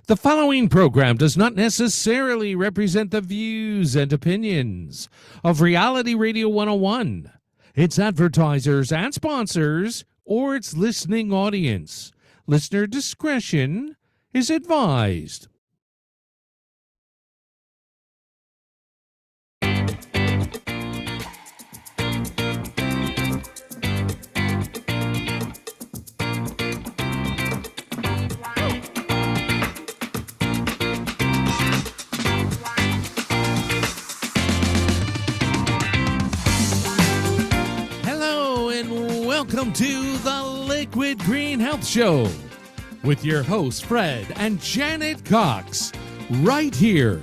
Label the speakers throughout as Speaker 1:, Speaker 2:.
Speaker 1: The following program does not necessarily represent the views and opinions of Reality Radio 101, its advertisers and sponsors, or its listening audience. Listener discretion is advised. Welcome to the Liquid Green Health Show with your hosts Fred and Janet Cox, right here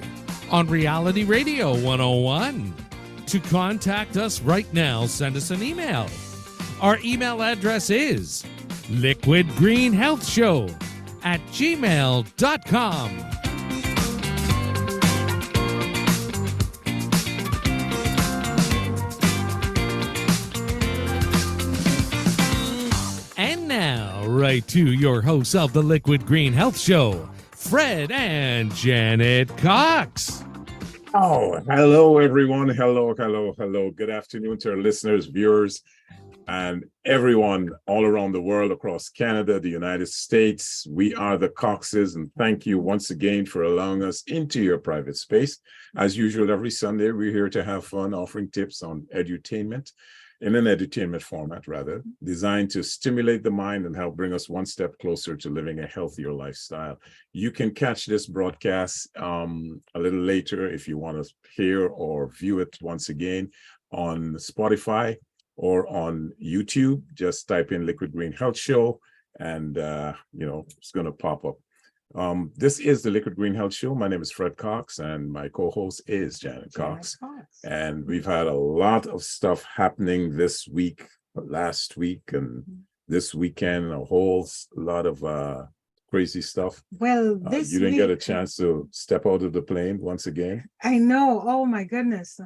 Speaker 1: on Reality Radio 101. To contact us right now, send us an email. Our email address is liquidgreenhealthshow@gmail.com. Right to your hosts of the Liquid Green Health Show, Fred and Janet Cox.
Speaker 2: Oh, hello, everyone. Hello. Good afternoon to our listeners, viewers, and everyone all around the world, across Canada, the United States. We are the Coxes, and thank you once again for allowing us into your private space. As usual, every Sunday, we're here to have fun, offering tips on edutainment, in an edutainment format, rather, designed to stimulate the mind and help bring us one step closer to living a healthier lifestyle. You can catch this broadcast a little later if you want to hear or view it once again on Spotify or on YouTube. Just type in Liquid Green Health Show and, it's going to pop up. This is the Liquid Green Health Show. My name is Fred Cox, and my co-host is Janet Cox. And we've had a lot of stuff happening this week, last week, and this weekend. A whole lot of crazy stuff.
Speaker 3: Well,
Speaker 2: you didn't get a chance to step out of the plane once again.
Speaker 3: I know. Oh my goodness!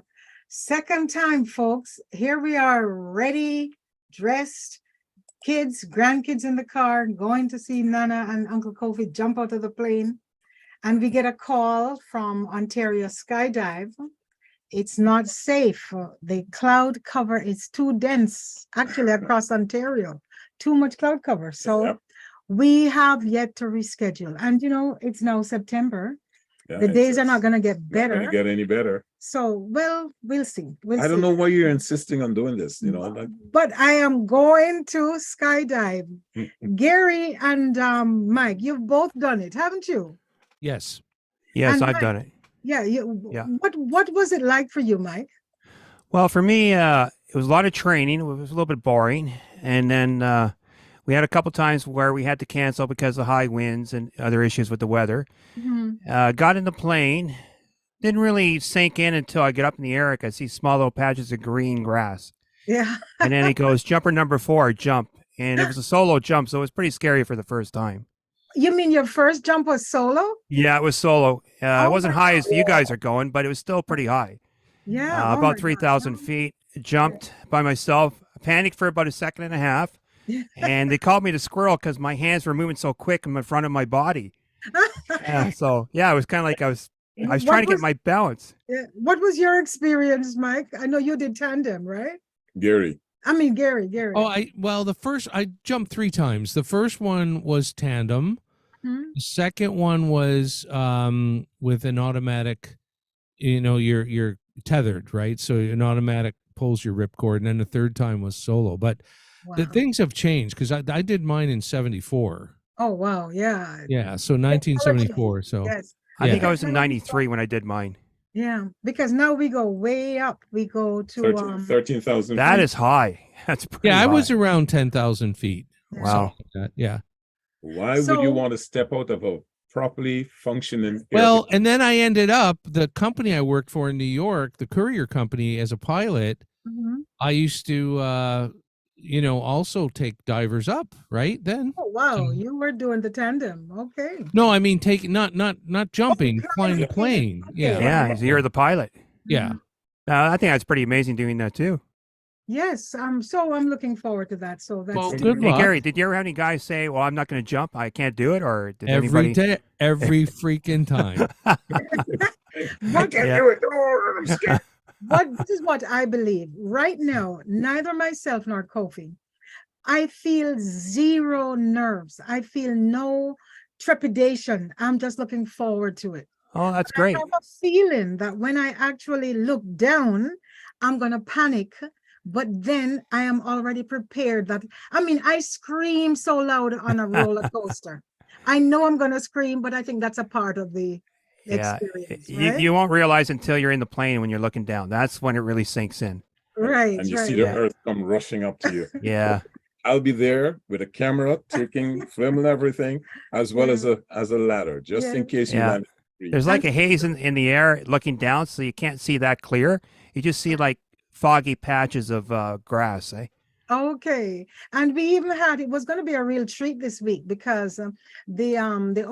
Speaker 3: Second time, folks. Here we are, ready, dressed. Kids, grandkids in the car, going to see Nana and Uncle Kofi jump out of the plane. And we get a call from Ontario Skydive. It's not safe. The cloud cover is too dense, actually, across Ontario. Too much cloud cover. So we have yet to reschedule. And, it's now September. Yeah, the days are not going to get better.
Speaker 2: Not going to get any better.
Speaker 3: So, well, we'll see.
Speaker 2: I don't know why you're insisting on doing this,
Speaker 3: But I am going to skydive. Gary and Mike, you've both done it, haven't you?
Speaker 1: Yes.
Speaker 4: Yes,
Speaker 3: And
Speaker 4: I've
Speaker 3: Mike,
Speaker 4: done it.
Speaker 3: Yeah.
Speaker 4: Yeah.
Speaker 3: What was it like for you, Mike?
Speaker 4: Well, for me, it was a lot of training. It was a little bit boring. And then we had a couple times where we had to cancel because of high winds and other issues with the weather.
Speaker 3: Mm-hmm.
Speaker 4: Got in the plane. Didn't really sink in until I get up in the air. I could see small little patches of green grass.
Speaker 3: Yeah.
Speaker 4: And then he goes, jumper number 4, jump. And it was a solo jump, so it was pretty scary for the first time.
Speaker 3: You mean your first jump was solo?
Speaker 4: Yeah, it was solo. It wasn't high as you guys are going, but it was still pretty high.
Speaker 3: Yeah.
Speaker 4: About 3,000 feet. Jumped by myself. Panicked for about a second and a half. And they called me the squirrel because my hands were moving so quick in front of my body. It was kind of like I was trying to get my balance.
Speaker 3: What was your experience, Mike? I know you did tandem, right?
Speaker 2: Gary.
Speaker 3: Gary.
Speaker 1: Oh, I jumped 3 times. The first one was tandem.
Speaker 3: Mm-hmm.
Speaker 1: The second one was with an automatic, you're tethered, right? So an automatic pulls your ripcord. And then the third time was solo. But the things have changed because I did mine in 74.
Speaker 3: Oh, wow. Yeah.
Speaker 1: Yeah. So 1974. So
Speaker 3: yes.
Speaker 4: I think I was in 93 when I did mine.
Speaker 3: Yeah. Because now we go way up. We go to
Speaker 2: 13,000.
Speaker 4: That is high. That's pretty high.
Speaker 1: I was around 10,000 feet.
Speaker 4: Wow.
Speaker 1: Like yeah.
Speaker 2: Why would you want to step out of a properly functioning?
Speaker 1: Well, and then I ended up, the company I worked for in New York, the courier company, as a pilot, I used to also take divers up, right? Then.
Speaker 3: Oh wow, you were doing the tandem. Okay.
Speaker 1: No, I mean taking not jumping, flying the plane.
Speaker 3: Okay.
Speaker 1: Yeah.
Speaker 4: Yeah, you're the pilot.
Speaker 1: Yeah.
Speaker 4: I think that's pretty amazing doing that too.
Speaker 3: Yes, so I'm looking forward to that. So that's
Speaker 1: Well,
Speaker 4: Hey,
Speaker 1: good
Speaker 4: hey,
Speaker 1: luck.
Speaker 4: Gary, did you ever have any guys say, "Well, I'm not going to jump. I can't do it," or did
Speaker 1: Every
Speaker 4: anybody?
Speaker 1: day, every freaking time.
Speaker 2: I
Speaker 3: What
Speaker 2: can't
Speaker 4: Yeah.
Speaker 2: do it. Oh, I'm scared.
Speaker 3: this is what I believe. Right now, neither myself nor Kofi, I feel zero nerves. I feel no trepidation. I'm just looking forward to it.
Speaker 4: Oh, that's
Speaker 3: I
Speaker 4: great.
Speaker 3: have a feeling that when I actually look down, I'm gonna panic. But then I am already prepared that I mean, I scream so loud on a roller coaster. I know I'm gonna scream, but I think that's a part of the
Speaker 4: Yeah,
Speaker 3: experience,
Speaker 4: you
Speaker 3: right?
Speaker 4: you won't realize until you're in the plane when you're looking down. That's when it really sinks in.
Speaker 3: Right,
Speaker 2: And you see
Speaker 3: right.
Speaker 2: the
Speaker 4: Yeah.
Speaker 2: earth come rushing up to you.
Speaker 4: Yeah.
Speaker 2: I'll be there with a camera, taking, filming everything, as well as a ladder, just in
Speaker 3: Yes.
Speaker 2: case you
Speaker 4: Yeah.
Speaker 2: land.
Speaker 4: There's like a haze in the air looking down, so you can't see that clear. You just see like foggy patches of grass, eh?
Speaker 3: Okay, and we even had it was going to be a real treat this week because the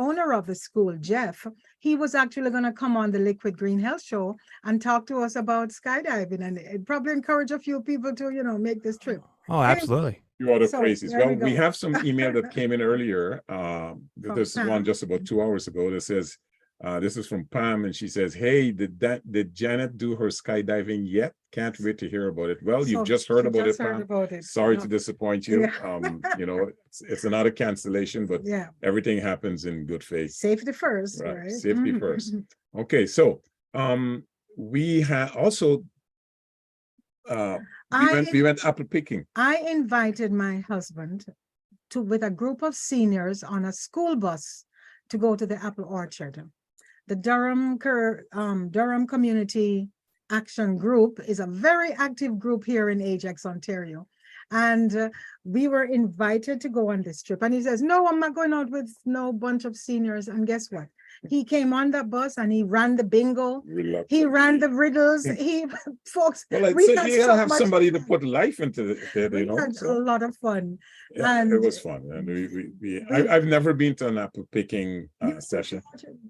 Speaker 3: owner of the school, Jeff, he was actually going to come on the Liquid Green Health Show and talk to us about skydiving, and it probably encourage a few people to make this trip.
Speaker 4: Oh,
Speaker 3: Anyway,
Speaker 4: absolutely.
Speaker 2: You are the
Speaker 3: so
Speaker 2: crazies.
Speaker 3: there
Speaker 2: Well,
Speaker 3: we
Speaker 2: we
Speaker 3: go.
Speaker 2: have some email that came in earlier.
Speaker 3: From
Speaker 2: This is one
Speaker 3: Pam.
Speaker 2: just about 2 hours ago that says, this is from Pam, and she says, "Hey, did Janet do her skydiving yet? Can't wait to hear about it." Well,
Speaker 3: So
Speaker 2: you've just heard
Speaker 3: she
Speaker 2: about
Speaker 3: just
Speaker 2: it,
Speaker 3: heard
Speaker 2: Pam.
Speaker 3: about it.
Speaker 2: Sorry
Speaker 3: No.
Speaker 2: to disappoint you.
Speaker 3: Yeah.
Speaker 2: It's another cancellation, but
Speaker 3: Yeah,
Speaker 2: everything happens in good faith.
Speaker 3: safety first,
Speaker 2: Right,
Speaker 3: right?
Speaker 2: safety first. Okay, so we have also we went apple picking.
Speaker 3: I invited my husband with a group of seniors on a school bus to go to the apple orchard. The Durham Community Action Group is a very active group here in Ajax, Ontario. And we were invited to go on this trip. And he says, "No, I'm not going out with no bunch of seniors." And guess what? He came on that bus and he ran the bingo. He ran the riddles. Folks,
Speaker 2: Well,
Speaker 3: we
Speaker 2: so
Speaker 3: had
Speaker 2: you gotta
Speaker 3: so
Speaker 2: have
Speaker 3: much,
Speaker 2: somebody to put life into it,
Speaker 3: we had a
Speaker 2: So
Speaker 3: lot of fun.
Speaker 2: yeah, it
Speaker 3: And
Speaker 2: was fun. And I've never been to an apple picking session.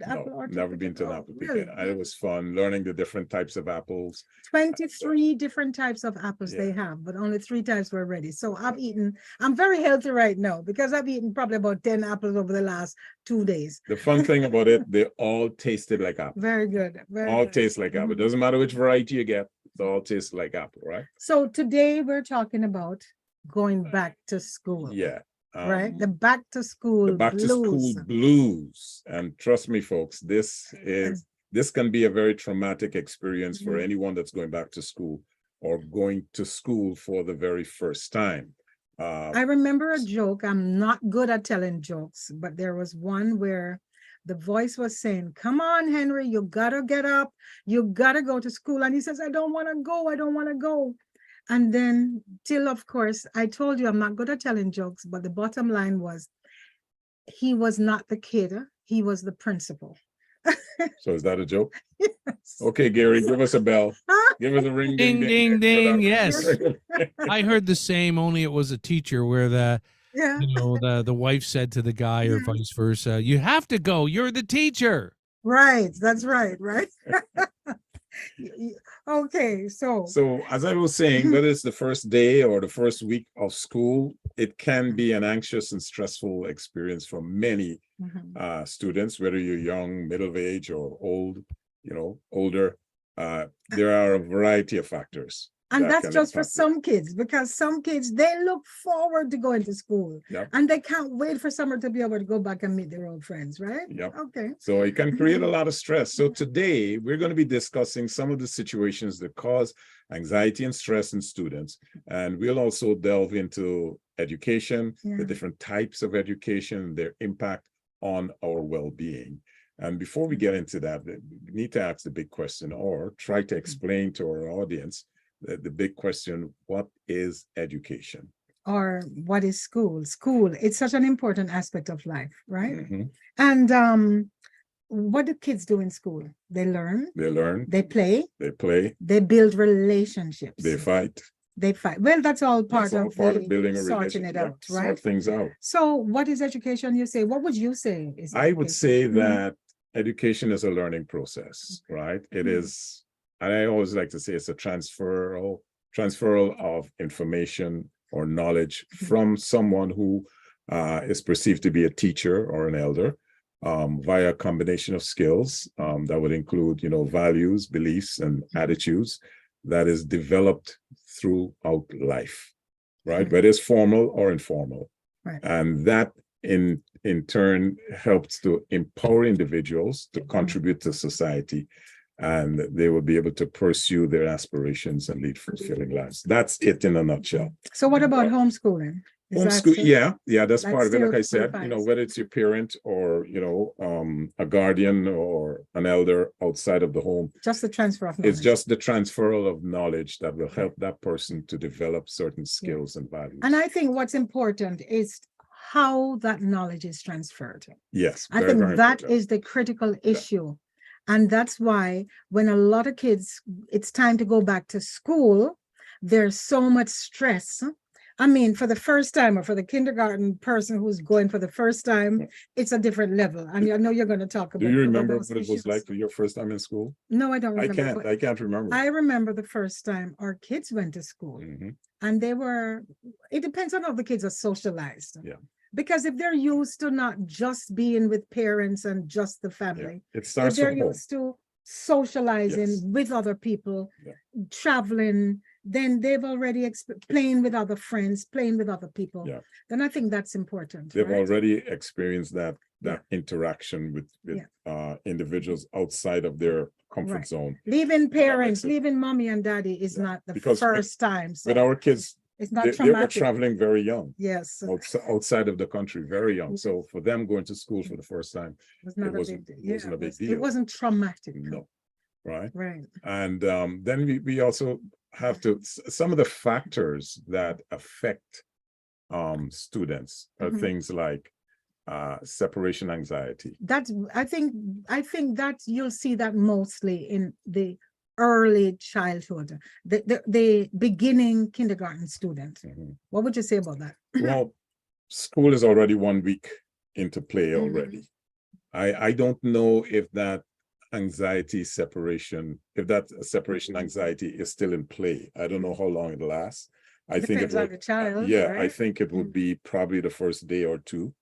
Speaker 2: No, never been to an apple picking. It was fun learning the different types of apples.
Speaker 3: 23 different types of apples
Speaker 2: Yeah.
Speaker 3: they have, but only 3 types were ready. So I'm very healthy right now because I've eaten probably about 10 apples over the last 2 days.
Speaker 2: The fun thing about it, they all tasted like apple.
Speaker 3: Very good.
Speaker 2: All taste like apple.
Speaker 3: Mhm.
Speaker 2: Doesn't matter which variety you get, they all taste like apple, right?
Speaker 3: So today we're talking about going back to school.
Speaker 2: Yeah.
Speaker 3: Right? The back to school
Speaker 2: The back to school
Speaker 3: blues.
Speaker 2: blues. And trust me, folks, this can be a very traumatic experience for
Speaker 3: Mhm.
Speaker 2: anyone that's going back to school or going to school for the very first time.
Speaker 3: I remember a joke. I'm not good at telling jokes, but there was one where the voice was saying, "Come on, Henry, you gotta get up. You gotta go to school." And he says, "I don't want to go. I don't want to go." And then, till of course, I told you I'm not good at telling jokes, but the bottom line was he was not the kid, he was the principal.
Speaker 2: So is that a joke?
Speaker 3: Yes.
Speaker 2: Okay, Gary, give us a bell. Give us a ring,
Speaker 1: Ding, ding, ding. Yes.
Speaker 2: Yes.
Speaker 1: I heard the same, only it was a teacher where
Speaker 3: Yeah.
Speaker 1: the wife said to the guy or vice versa, "You have to go. You're the teacher."
Speaker 3: Right. That's right. Right. Okay. So
Speaker 2: So as I was saying, whether it's the first day or the first week of school, it can be an anxious and stressful experience for many
Speaker 3: mhm.
Speaker 2: students, whether you're young, middle of age, or old, older. There are a variety of factors.
Speaker 3: And
Speaker 2: that
Speaker 3: that's
Speaker 2: can
Speaker 3: just for
Speaker 2: impact it.
Speaker 3: some kids, because some kids, they look forward to going to school
Speaker 2: Yep.
Speaker 3: and they can't wait for summer to be able to go back and meet their old friends, right?
Speaker 2: Yep.
Speaker 3: Okay.
Speaker 2: So it can create a lot of stress. So today we're going to be discussing some of the situations that cause anxiety and stress in students. And we'll also delve into education,
Speaker 3: Yeah.
Speaker 2: the different types of education, their impact on our well-being. And before we get into that, we need to ask the big question, or try to explain to our audience the big question: what is education?
Speaker 3: Or what is school? School, it's such an important aspect of life, right?
Speaker 2: Mhm.
Speaker 3: And what do kids do in school? They learn,
Speaker 2: They learn,
Speaker 3: they play,
Speaker 2: they play,
Speaker 3: they build relationships.
Speaker 2: they fight.
Speaker 3: They fight. Well, that's all part
Speaker 2: That's all
Speaker 3: of
Speaker 2: part of building a
Speaker 3: sorting it
Speaker 2: relationship,
Speaker 3: out, right?
Speaker 2: sort things out.
Speaker 3: So what is education, you say? What would you say is
Speaker 2: I would
Speaker 3: education?
Speaker 2: say
Speaker 3: Mhm.
Speaker 2: that education is a learning process, right? It
Speaker 3: Mhm.
Speaker 2: is, and I always like to say it's a transferal of information or knowledge from someone who is perceived to be a teacher or an elder, via a combination of skills that would include, values, beliefs, and attitudes that is developed throughout life, right? Whether it's formal or informal.
Speaker 3: Right.
Speaker 2: And that in turn helps to empower individuals to contribute to society, and they will be able to pursue their aspirations and lead fulfilling lives. That's it in a nutshell.
Speaker 3: So what about homeschooling? Is that
Speaker 2: Homeschool,
Speaker 3: still-
Speaker 2: yeah, that's
Speaker 3: that's
Speaker 2: part of it.
Speaker 3: still
Speaker 2: Like I said,
Speaker 3: qualifies.
Speaker 2: whether it's your parent or a guardian or an elder outside of the home,
Speaker 3: Just the transfer of knowledge.
Speaker 2: it's just the transferal of knowledge that will help that person to develop certain skills and values.
Speaker 3: And I think what's important is how that knowledge is transferred.
Speaker 2: Yes,
Speaker 3: I
Speaker 2: very,
Speaker 3: think
Speaker 2: very
Speaker 3: that
Speaker 2: important.
Speaker 3: is the critical issue. And that's why when a lot of kids, it's time to go back to school, there's so much stress. I mean, for the first time, or for the kindergarten person who's going for the first time, it's a different level. And I know you're going to talk about.
Speaker 2: Do you remember
Speaker 3: those
Speaker 2: what it was
Speaker 3: issues.
Speaker 2: like for your first time in school?
Speaker 3: No, I don't remember. but
Speaker 2: I can't remember.
Speaker 3: I remember the first time our kids went to school,
Speaker 2: Mhm.
Speaker 3: and it depends on how the kids are socialized.
Speaker 2: Yeah.
Speaker 3: Because if they're used to not just being with parents and just the
Speaker 2: Yeah.
Speaker 3: family,
Speaker 2: It
Speaker 3: if
Speaker 2: starts
Speaker 3: they're
Speaker 2: from home.
Speaker 3: used to socializing
Speaker 2: Yes.
Speaker 3: with other people,
Speaker 2: Yeah.
Speaker 3: traveling, then they've already playing with other friends, playing with other people.
Speaker 2: Yeah.
Speaker 3: Then I think that's important.
Speaker 2: They've
Speaker 3: right?
Speaker 2: already experienced that interaction with individuals outside of their comfort
Speaker 3: Right.
Speaker 2: zone.
Speaker 3: Leaving parents,
Speaker 2: sense.
Speaker 3: leaving mommy and daddy is
Speaker 2: Yeah.
Speaker 3: not the
Speaker 2: Because
Speaker 3: first time. So
Speaker 2: But our kids,
Speaker 3: it's not
Speaker 2: they were
Speaker 3: traumatic.
Speaker 2: traveling very young,
Speaker 3: Yes, it
Speaker 2: outside of the country, very young. So for them going to school for the first time,
Speaker 3: was not a
Speaker 2: wasn't-
Speaker 3: big
Speaker 2: it
Speaker 3: deal.
Speaker 2: wasn't a big
Speaker 3: It
Speaker 2: deal.
Speaker 3: wasn't traumatic.
Speaker 2: no, right?
Speaker 3: Right.
Speaker 2: And then we also have to, some of the factors that affect students are
Speaker 3: Mhm.
Speaker 2: things like separation anxiety.
Speaker 3: That's I think that you'll see that mostly in the early childhood, the beginning kindergarten student.
Speaker 2: Mhm.
Speaker 3: What would you say about that?
Speaker 2: Well, school is already 1 week into play
Speaker 3: Mhm.
Speaker 2: already. I don't know if that separation anxiety is still in play. I don't know how long it lasts. I think it
Speaker 3: Depends on
Speaker 2: will,
Speaker 3: the child,
Speaker 2: yeah, I
Speaker 3: right?
Speaker 2: think it would be probably the first day or two.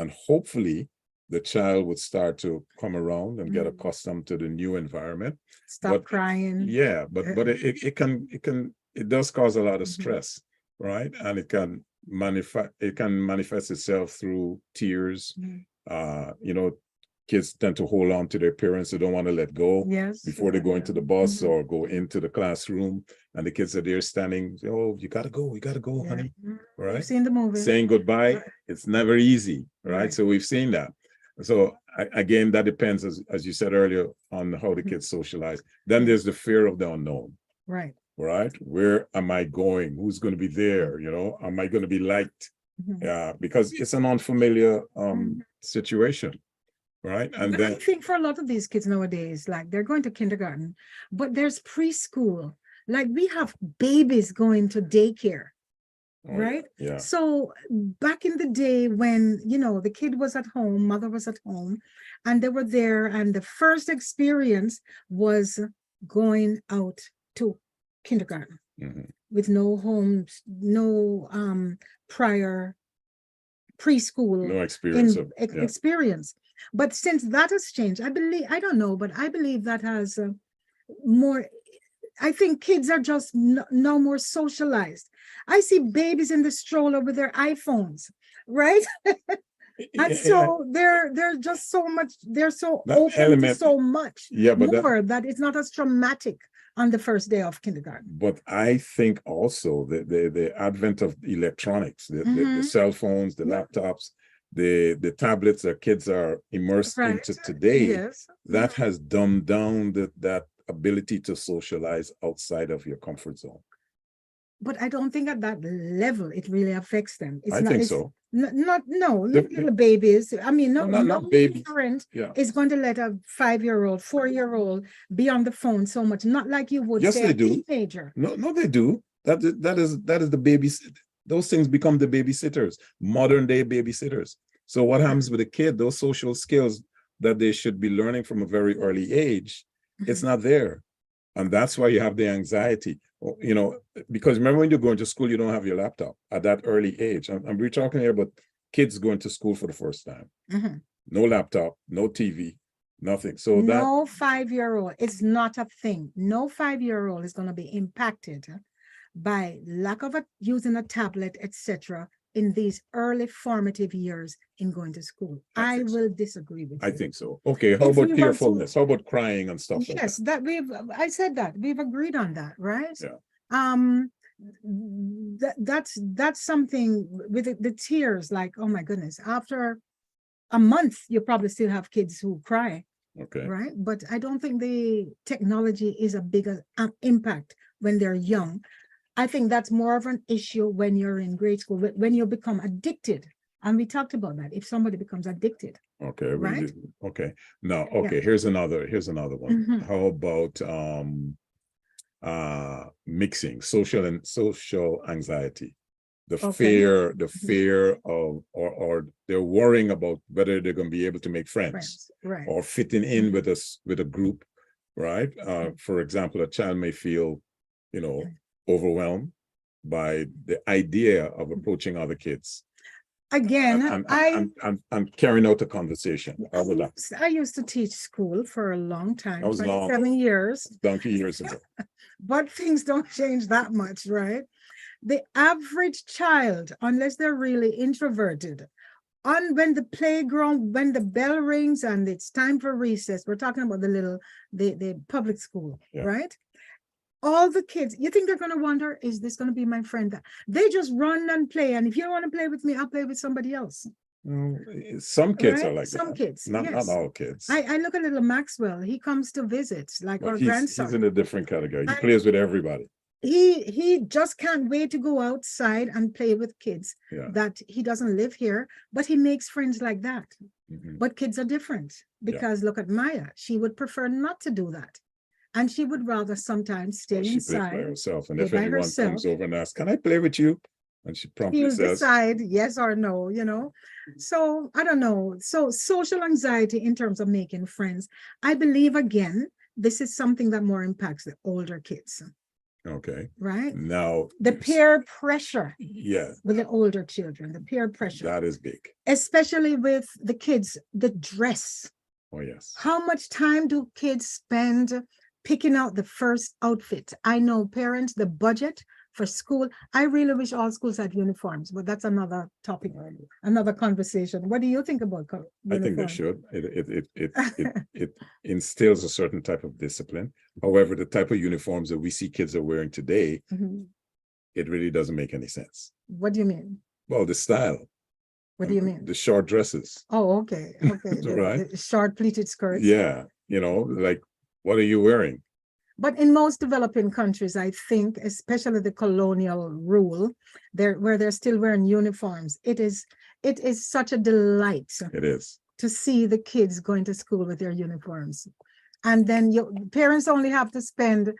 Speaker 2: And hopefully the child would start to come around and get
Speaker 3: Mhm.
Speaker 2: accustomed to the new environment.
Speaker 3: Stop
Speaker 2: but-
Speaker 3: crying.
Speaker 2: Yeah, but it does cause a lot of
Speaker 3: Mhm.
Speaker 2: stress, right? And it can manifest itself through tears.
Speaker 3: Mhm.
Speaker 2: Kids tend to hold on to their parents. They don't want to let go
Speaker 3: Yes.
Speaker 2: before they go into the bus
Speaker 3: Mhm.
Speaker 2: or go into the classroom, and the kids are there standing. Oh, you gotta go,
Speaker 3: Yeah.
Speaker 2: honey.
Speaker 3: Mhm.
Speaker 2: Right?
Speaker 3: We've seen the movie.
Speaker 2: Saying goodbye,
Speaker 3: Right.
Speaker 2: it's never easy, right?
Speaker 3: Right.
Speaker 2: So we've seen that. So again, that depends, as you said earlier, on how the
Speaker 3: Mhm.
Speaker 2: kids socialize. Then there's the fear of the unknown,
Speaker 3: Right.
Speaker 2: right? Where am I going? Who's going to be there? Am I going to be liked?
Speaker 3: Mhm.
Speaker 2: Because it's an unfamiliar
Speaker 3: Mhm.
Speaker 2: situation, right? And
Speaker 3: I
Speaker 2: then
Speaker 3: think for a lot of these kids nowadays, like they're going to kindergarten, but there's preschool. Like we have babies going to daycare,
Speaker 2: oh,
Speaker 3: right?
Speaker 2: Yeah.
Speaker 3: So back in the day when, the kid was at home, mother was at home, and they were there, and the first experience was going out to kindergarten
Speaker 2: Mhm.
Speaker 3: with no homes, no prior preschool
Speaker 2: No experience
Speaker 3: in
Speaker 2: of yeah.
Speaker 3: experience. But since that has changed, I don't know, but I believe that has more. I think kids are just no more socialized. I see babies in the stroller with their iPhones, right? And so they're just so much. They're so
Speaker 2: That
Speaker 3: open to
Speaker 2: element-
Speaker 3: so much
Speaker 2: Yeah, but
Speaker 3: that it's not as traumatic on the first day of kindergarten.
Speaker 2: But I think also the advent of electronics, the
Speaker 3: Mhm.
Speaker 2: cell phones, the
Speaker 3: Yeah.
Speaker 2: laptops, the tablets that kids are immersed
Speaker 3: Right.
Speaker 2: into today,
Speaker 3: Yes.
Speaker 2: that has dumbed down that ability to socialize outside of your comfort zone.
Speaker 3: But I don't think at that level it really affects them.
Speaker 2: I think so.
Speaker 3: Not
Speaker 2: The-
Speaker 3: little babies. I mean,
Speaker 2: No,
Speaker 3: no
Speaker 2: not babies.
Speaker 3: parent
Speaker 2: Yeah.
Speaker 3: is going to let a 5-year-old, 4-year-old be on the phone so much. Not like you would
Speaker 2: Yes,
Speaker 3: say
Speaker 2: they
Speaker 3: a
Speaker 2: do.
Speaker 3: teenager.
Speaker 2: No, they do. That is the babies. Those things become the babysitters, modern day babysitters. So what happens with a kid? Those social skills that they should be learning from a very early age, it's not there. And that's why you have the anxiety, because remember when you're going to school, you don't have your laptop at that early age. And we're talking here about kids going to school for the first time.
Speaker 3: Mhm.
Speaker 2: No laptop, no TV, nothing. So that,
Speaker 3: No 5-year-old, it's not a thing. No 5-year-old is going to be impacted by lack of using a tablet, etc., in these early formative years in going to school.
Speaker 2: I
Speaker 3: I
Speaker 2: think so.
Speaker 3: will disagree with
Speaker 2: I
Speaker 3: you.
Speaker 2: think so. Okay, how
Speaker 3: If we
Speaker 2: about
Speaker 3: want to-
Speaker 2: fearfulness? How about crying and stuff like
Speaker 3: Yes,
Speaker 2: that?
Speaker 3: I said that. We've agreed on that, right?
Speaker 2: Yeah.
Speaker 3: That's something with the tears, like, oh my goodness, after a month, you probably still have kids who cry.
Speaker 2: Okay.
Speaker 3: Right. But I don't think the technology is a bigger impact when they're young. I think that's more of an issue when you're in grade school, when you become addicted. And we talked about that. If somebody becomes addicted.
Speaker 2: Okay.
Speaker 3: Right?
Speaker 2: Okay. Now, okay, here's another one.
Speaker 3: Mhm.
Speaker 2: How about mixing social anxiety? The
Speaker 3: Okay.
Speaker 2: fear of, or they're worrying about whether they're going to be able to make friends
Speaker 3: Right.
Speaker 2: or fitting in with us with a group, right? For example, a child may feel, overwhelmed by the idea of approaching other kids
Speaker 3: Again,
Speaker 2: and carrying out a conversation. How about that?
Speaker 3: I used to teach school for a long time,
Speaker 2: That was long.
Speaker 3: 27 years,
Speaker 2: Donkey years ago.
Speaker 3: but things don't change that much, right? The average child, unless they're really introverted, when the playground, when the bell rings and it's time for recess, we're talking about the public school,
Speaker 2: Yeah.
Speaker 3: right? All the kids, you think they're going to wonder, is this going to be my friend? They just run and play. And if you don't want to play with me, I'll play with somebody else.
Speaker 2: Some kids are
Speaker 3: Right?
Speaker 2: like
Speaker 3: Some
Speaker 2: that.
Speaker 3: kids,
Speaker 2: Not
Speaker 3: yes.
Speaker 2: all kids.
Speaker 3: I look at little Maxwell. He comes to visit, like
Speaker 2: But
Speaker 3: our
Speaker 2: he's
Speaker 3: grandson.
Speaker 2: in a different category. He plays with everybody.
Speaker 3: He just can't wait to go outside and play with kids
Speaker 2: Yeah.
Speaker 3: that he doesn't live here, but he makes friends like that.
Speaker 2: Mhm.
Speaker 3: But kids are different because look at Maya. She would prefer not to do that. And she would rather sometimes stay
Speaker 2: Well, she plays by
Speaker 3: inside.
Speaker 2: herself. And
Speaker 3: play
Speaker 2: if
Speaker 3: by
Speaker 2: anyone
Speaker 3: herself.
Speaker 2: comes over and asks, can I play with you? And she promptly
Speaker 3: He'll
Speaker 2: says,
Speaker 3: decide yes or no, So I don't know. So social anxiety in terms of making friends, I believe, again, this is something that more impacts the older kids,
Speaker 2: okay.
Speaker 3: right?
Speaker 2: Now,
Speaker 3: The peer pressure
Speaker 2: yeah,
Speaker 3: with the older children, the peer pressure,
Speaker 2: that is big.
Speaker 3: especially with the kids, the dress.
Speaker 2: Oh, yes.
Speaker 3: How much time do kids spend picking out the first outfit? I know parents, the budget for school. I really wish all schools had uniforms, but that's another topic, another conversation. What do you think about uniforms?
Speaker 2: I think they should. It instills a certain type of discipline. However, the type of uniforms that we see kids are wearing today,
Speaker 3: Mhm.
Speaker 2: it really doesn't make any sense.
Speaker 3: What do you mean?
Speaker 2: Well, the style.
Speaker 3: What do you mean?
Speaker 2: The short dresses.
Speaker 3: Oh, okay. Okay.
Speaker 2: Right.
Speaker 3: The short pleated skirts.
Speaker 2: Yeah. Like, what are you wearing?
Speaker 3: But in most developing countries, I think, especially the colonial rule, where they're still wearing uniforms, it is such a delight
Speaker 2: It is.
Speaker 3: to see the kids going to school with their uniforms. And then your parents only have to spend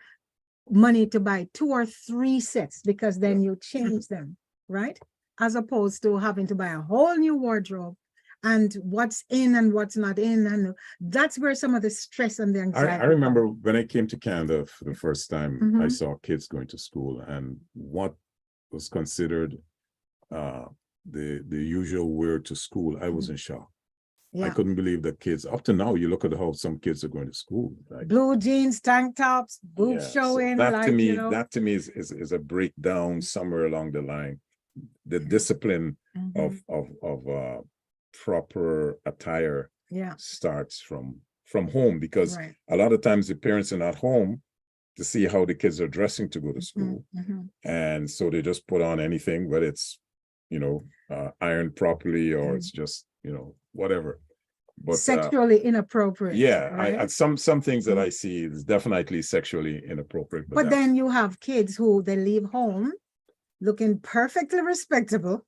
Speaker 3: money to buy 2 or 3 sets because then you change them, right? As opposed to having to buy a whole new wardrobe and what's in and what's not in. And that's where some of the stress and the anxiety.
Speaker 2: I remember when I came to Canada for the first time, I
Speaker 3: Mhm.
Speaker 2: saw kids going to school and what was considered the usual wear to school. I was in shock. I
Speaker 3: Yeah.
Speaker 2: couldn't believe that kids, up to now, you look at how some kids are going to school. Like,
Speaker 3: Blue jeans, tank tops, boobs
Speaker 2: yeah, so
Speaker 3: showing.
Speaker 2: that
Speaker 3: like,
Speaker 2: to me is a breakdown somewhere along the line. The discipline
Speaker 3: Mhm.
Speaker 2: of proper attire
Speaker 3: Yeah.
Speaker 2: starts from home, because
Speaker 3: Right.
Speaker 2: a lot of times the parents are not home to see how the kids are dressing to go to school.
Speaker 3: Mhm.
Speaker 2: And so they just put on anything, whether it's, ironed properly or it's just, whatever. But
Speaker 3: Sexually inappropriate.
Speaker 2: yeah,
Speaker 3: right?
Speaker 2: some things that I see is definitely sexually inappropriate.
Speaker 3: But then you have kids who they leave home looking perfectly respectable,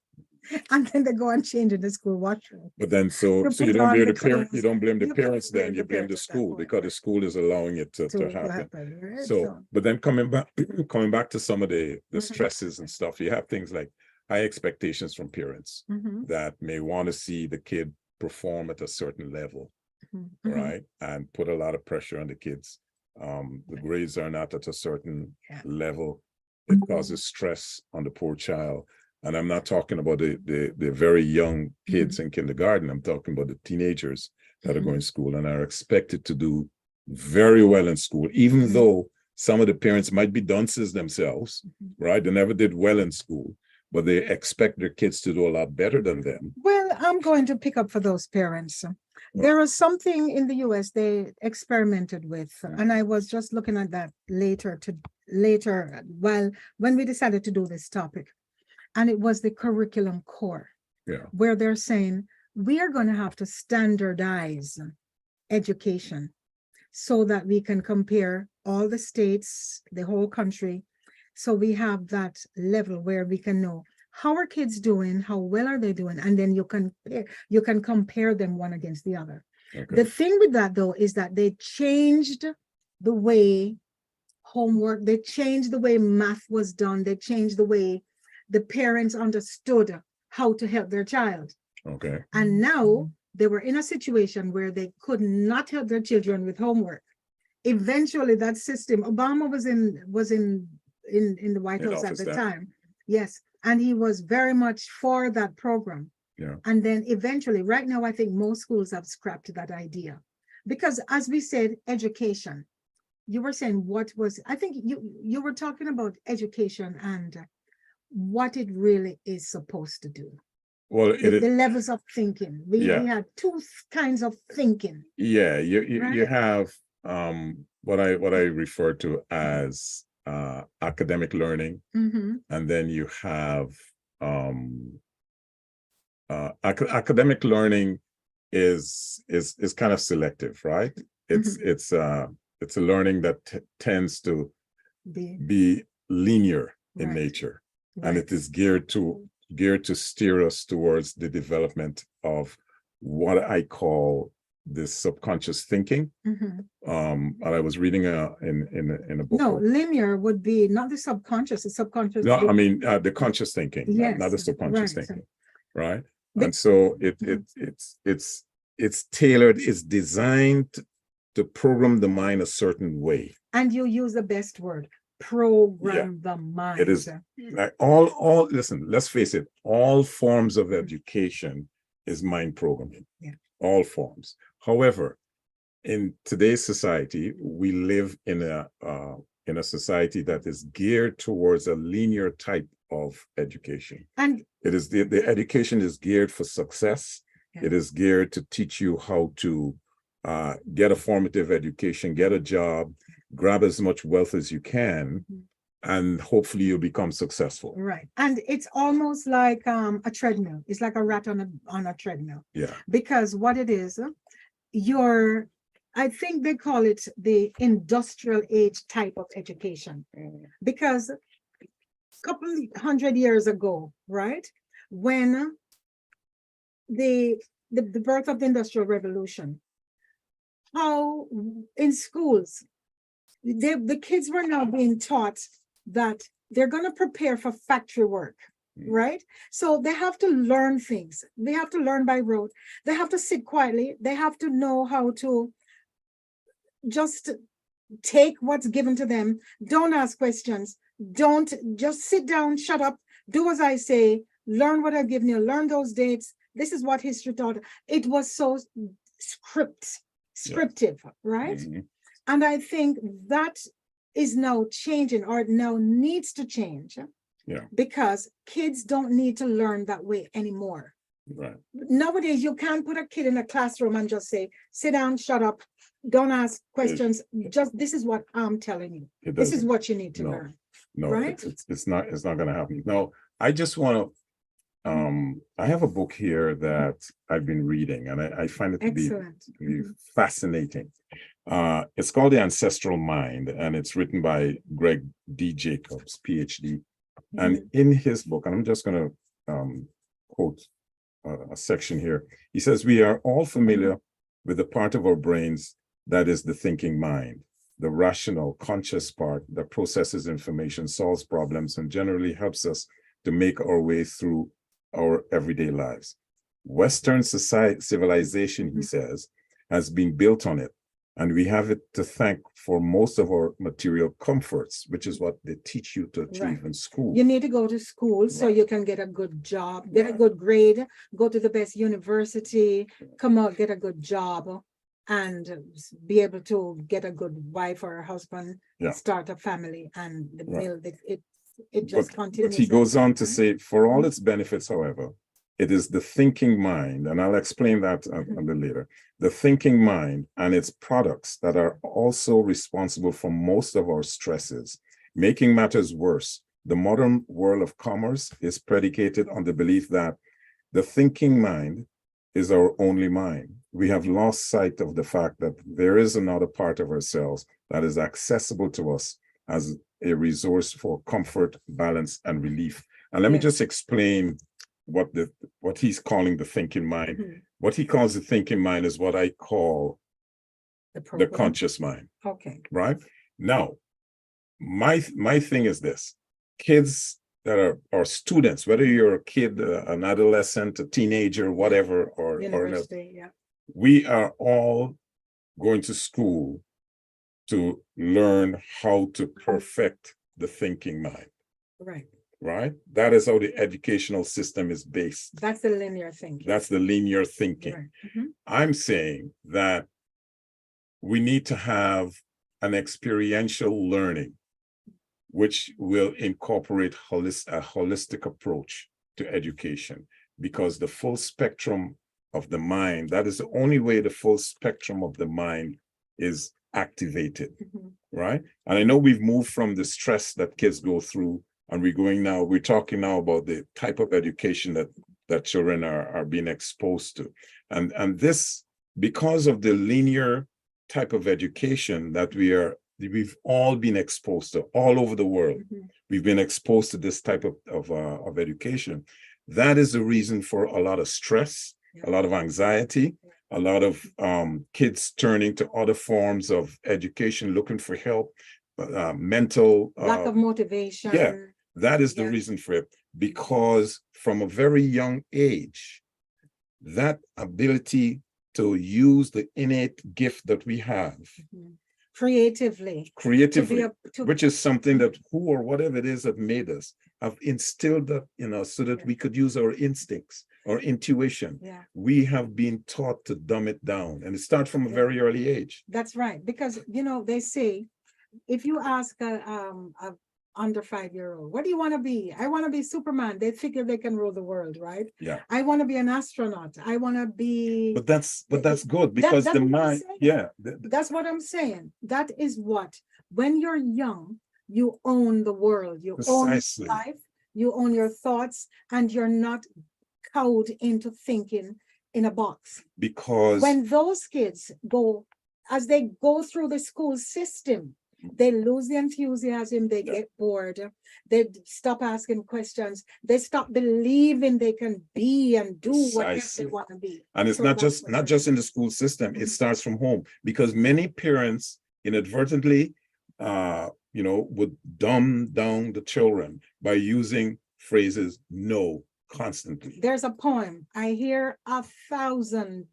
Speaker 3: and then they go and change in the school washroom.
Speaker 2: But then, so
Speaker 3: You
Speaker 2: you
Speaker 3: put
Speaker 2: don't
Speaker 3: on
Speaker 2: blame
Speaker 3: the
Speaker 2: the parent, you
Speaker 3: clothes.
Speaker 2: don't blame the
Speaker 3: You can't
Speaker 2: parents, then
Speaker 3: blame
Speaker 2: you
Speaker 3: the
Speaker 2: blame the
Speaker 3: parents at that
Speaker 2: school,
Speaker 3: point,
Speaker 2: because the
Speaker 3: right.
Speaker 2: school is allowing it to
Speaker 3: To
Speaker 2: happen.
Speaker 3: happen, right?
Speaker 2: So, but then coming back to some of the
Speaker 3: Mhm.
Speaker 2: stresses and stuff, you have things like high expectations from parents
Speaker 3: Mhm.
Speaker 2: that may want to see the kid perform at a certain level,
Speaker 3: Mhm.
Speaker 2: right? And put a lot of pressure on the kids the grades are not at a certain
Speaker 3: Yeah.
Speaker 2: level, it causes stress on the poor child. And I'm not talking about the very young kids in kindergarten. I'm talking about the teenagers that are going to school and are expected to do very well in school, even though some of the parents might be dunces themselves, right? They never did well in school, but they expect their kids to do a lot better than them.
Speaker 3: Well, I'm going to pick up for those parents. There was something in the US they experimented with, and I was just looking at that later when we decided to do this topic. And it was the curriculum core, where they're saying we are going to have to standardize education so that we can compare all the states, the whole country. So we have that level where we can know how are kids doing, how well are they doing, and then you can compare them one against the other.
Speaker 2: Okay.
Speaker 3: The thing with that though is that they changed the way homework, they changed the way math was done, they changed the way the parents understood how to help their child.
Speaker 2: Okay.
Speaker 3: And now they were in a situation where they could not help their children with homework. Eventually that system, Obama was in the White House at the time. Yes. And he was very much for that program.
Speaker 2: Yeah.
Speaker 3: And then eventually, right now, I think most schools have scrapped that idea. Because as we said, education, you were saying I think you were talking about education and what it really is supposed to do.
Speaker 2: Well,
Speaker 3: the levels of thinking. We had two kinds of thinking.
Speaker 2: Yeah, you have what I refer to as academic learning, and then you have academic learning is kind of selective, right? It's a learning that tends to be linear in nature, and it is geared to steer us towards the development of what I call this subconscious thinking. And I was reading in a book.
Speaker 3: No, linear would be not the subconscious. The subconscious.
Speaker 2: No, I mean the conscious thinking, not the subconscious thinking, right? And so it's tailored. It's designed to program the mind a certain way. And
Speaker 3: you use the best word. Program the mind.
Speaker 2: It is like all listen, let's face it, all forms of education is mind programming. All forms. However, in today's society, we live in a society that is geared towards a linear type of education. And it is the education is geared for success. It is geared to teach you how to get a formative education, get a job, grab as much wealth as you can, and hopefully you'll become successful. Right. And it's almost like a treadmill. It's like a rat on a treadmill. Yeah. Because what it is, I think they call it the industrial age type of education. Because a couple 100 years ago, right, when the birth of the Industrial Revolution, how in schools, the kids were now being taught that they're going to prepare for factory work, right? So they have to learn things. They have to learn by rote. They have to sit quietly. They have to know how to just take what's given to them. Don't ask questions. Don't just sit down, shut up, do as I say, learn what I've given you, learn those dates. This is what history taught. It was so scriptive, right? And I think that is now changing, or now needs to change. Because kids don't need to learn that way anymore. Right. Nowadays, you can't put a kid in a classroom and just say, sit down, shut up, don't ask questions. Just this is what I'm telling you. This is what you need to learn. No, right? It's not going to happen. No, I just want to I have a book here that I've been reading, and I find it to be fascinating. It's called The Ancestral Mind, and it's written by Greg D. Jacobs, PhD. And in his book, and I'm just going to quote a section here. He says, we are all familiar with the part of our brains that is the thinking mind, the rational, conscious part that processes information, solves problems, and generally helps us to make our way through our everyday lives. Western civilization, he says, has been built on it. And we have it to thank for most of our material comforts, which is what they teach you to achieve
Speaker 3: Right.
Speaker 2: in school.
Speaker 3: You need to go to school so
Speaker 2: Right.
Speaker 3: you can get a good job, get a
Speaker 2: Right.
Speaker 3: good grade, go to the best university, come out, get a good job, and be able to get a good wife or a husband,
Speaker 2: Yeah.
Speaker 3: start a family, and the
Speaker 2: Right.
Speaker 3: mill, it just continues.
Speaker 2: But he goes on to
Speaker 3: Mhm.
Speaker 2: say, for all its benefits, however, it is the thinking mind, and I'll explain that a bit later, the thinking mind and its products that are also responsible for most of our stresses. Making matters worse, the modern world of commerce is predicated on the belief that the thinking mind is our only mind. We have lost sight of the fact that there is another part of ourselves that is accessible to us as a resource for comfort, balance, and relief. And let me
Speaker 3: Yeah.
Speaker 2: just explain what he's calling the thinking mind.
Speaker 3: Mhm.
Speaker 2: What he calls the thinking mind is what I call the
Speaker 3: program.
Speaker 2: conscious mind,
Speaker 3: Okay.
Speaker 2: right? Now, my thing is this: kids that are students, whether you're a kid, an adolescent, a teenager, whatever, or
Speaker 3: University, yeah.
Speaker 2: we are all going to school to learn how to perfect the thinking mind,
Speaker 3: Right.
Speaker 2: right? That is how the educational system is based.
Speaker 3: That's the linear thinking.
Speaker 2: That's the linear thinking.
Speaker 3: Right. Mhm.
Speaker 2: I'm saying that we need to have an experiential learning, which will incorporate a holistic approach to education, because the full spectrum of the mind, that is the only way the full spectrum of the mind is activated,
Speaker 3: Mhm.
Speaker 2: right? And I know we've moved from the stress that kids go through, and we're talking now about the type of education that children are being exposed to. And this, because of the linear type of education that we've all been exposed to all over the world.
Speaker 3: Mhm.
Speaker 2: We've been exposed to this type of education. That is the reason for a lot of stress,
Speaker 3: Yeah.
Speaker 2: a lot of anxiety, a lot of kids turning to other forms of education, looking for help, mental
Speaker 3: Lack of motivation.
Speaker 2: Yeah, that is the
Speaker 3: Yeah.
Speaker 2: reason for it. Because from a very young age, that ability to use the innate gift that we have
Speaker 3: Mhm. Creatively.
Speaker 2: creatively,
Speaker 3: To
Speaker 2: which is something that who or whatever it is that made us have instilled that in us so that
Speaker 3: Yeah.
Speaker 2: we could use our instincts, our intuition.
Speaker 3: Yeah.
Speaker 2: We have been taught to dumb it down, and it starts from a
Speaker 3: Yeah.
Speaker 2: very early age.
Speaker 3: That's right. Because, they say, if you ask a under 5-year-old, what do you want to be? I want to be Superman. They figure they can rule the world, right?
Speaker 2: Yeah.
Speaker 3: I want to be an astronaut. I want to be.
Speaker 2: But that's good, because
Speaker 3: that's
Speaker 2: the
Speaker 3: what I'm
Speaker 2: mind,
Speaker 3: saying.
Speaker 2: yeah.
Speaker 3: That's what I'm saying. That is what, when you're young, you own the world. You
Speaker 2: Precisely.
Speaker 3: own life. You own your thoughts, and you're not cowed into thinking in a box.
Speaker 2: Because
Speaker 3: When those kids as they go through the school system, they lose the enthusiasm, they get bored, they stop asking questions, they stop believing they can be and do whatever
Speaker 2: Precisely.
Speaker 3: they want to be.
Speaker 2: And it's
Speaker 3: So
Speaker 2: not
Speaker 3: that's
Speaker 2: just in the school system, it starts from home, because many parents inadvertently would dumb down the children by using phrases no constantly.
Speaker 3: There's a poem. I hear 1,000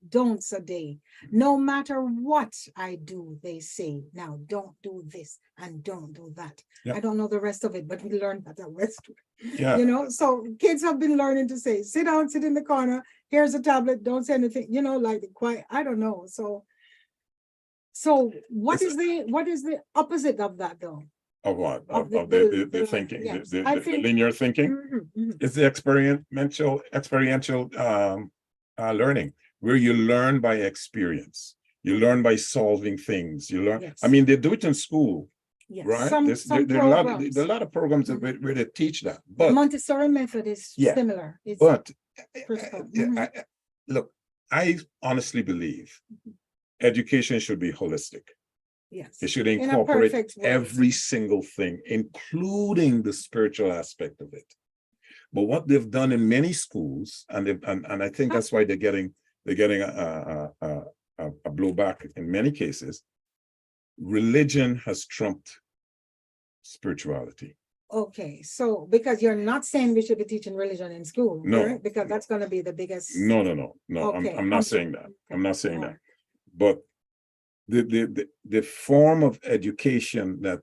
Speaker 3: don'ts a day. No matter what I do, they say, now don't do this and don't do that.
Speaker 2: Yeah.
Speaker 3: I don't know the rest of it, but we learned that at Westwood.
Speaker 2: Yeah.
Speaker 3: So kids have been learning to say, sit down, sit in the corner, here's a tablet, don't say anything, like the quiet. I don't know. So what is the opposite of that though?
Speaker 2: Of what?
Speaker 3: Of
Speaker 2: Of
Speaker 3: the
Speaker 2: the thinking,
Speaker 3: yes.
Speaker 2: the
Speaker 3: I think
Speaker 2: linear thinking?
Speaker 3: Mhm, mhm.
Speaker 2: It's the experiential learning, where you learn by experience. You learn by solving things. You learn.
Speaker 3: Yes.
Speaker 2: I mean, they do it in school,
Speaker 3: Yes.
Speaker 2: right?
Speaker 3: Some
Speaker 2: There are
Speaker 3: programs.
Speaker 2: a lot of programs
Speaker 3: Mhm.
Speaker 2: where they teach that.
Speaker 3: The
Speaker 2: But
Speaker 3: Montessori method is
Speaker 2: Yeah.
Speaker 3: similar. It's
Speaker 2: but
Speaker 3: preschool.
Speaker 2: look, I honestly believe education should be holistic.
Speaker 3: Yes.
Speaker 2: It should
Speaker 3: In a
Speaker 2: incorporate
Speaker 3: perfect world.
Speaker 2: every single thing, including the spiritual aspect of it. But what they've done in many schools, and I think that's why they're getting a blowback in many cases. Religion has trumped spirituality.
Speaker 3: Okay, so because you're not saying we should be teaching religion in school,
Speaker 2: No,
Speaker 3: right? Because that's going to be the biggest.
Speaker 2: No.
Speaker 3: Okay,
Speaker 2: I'm not saying that. I'm not saying that. But the form of education that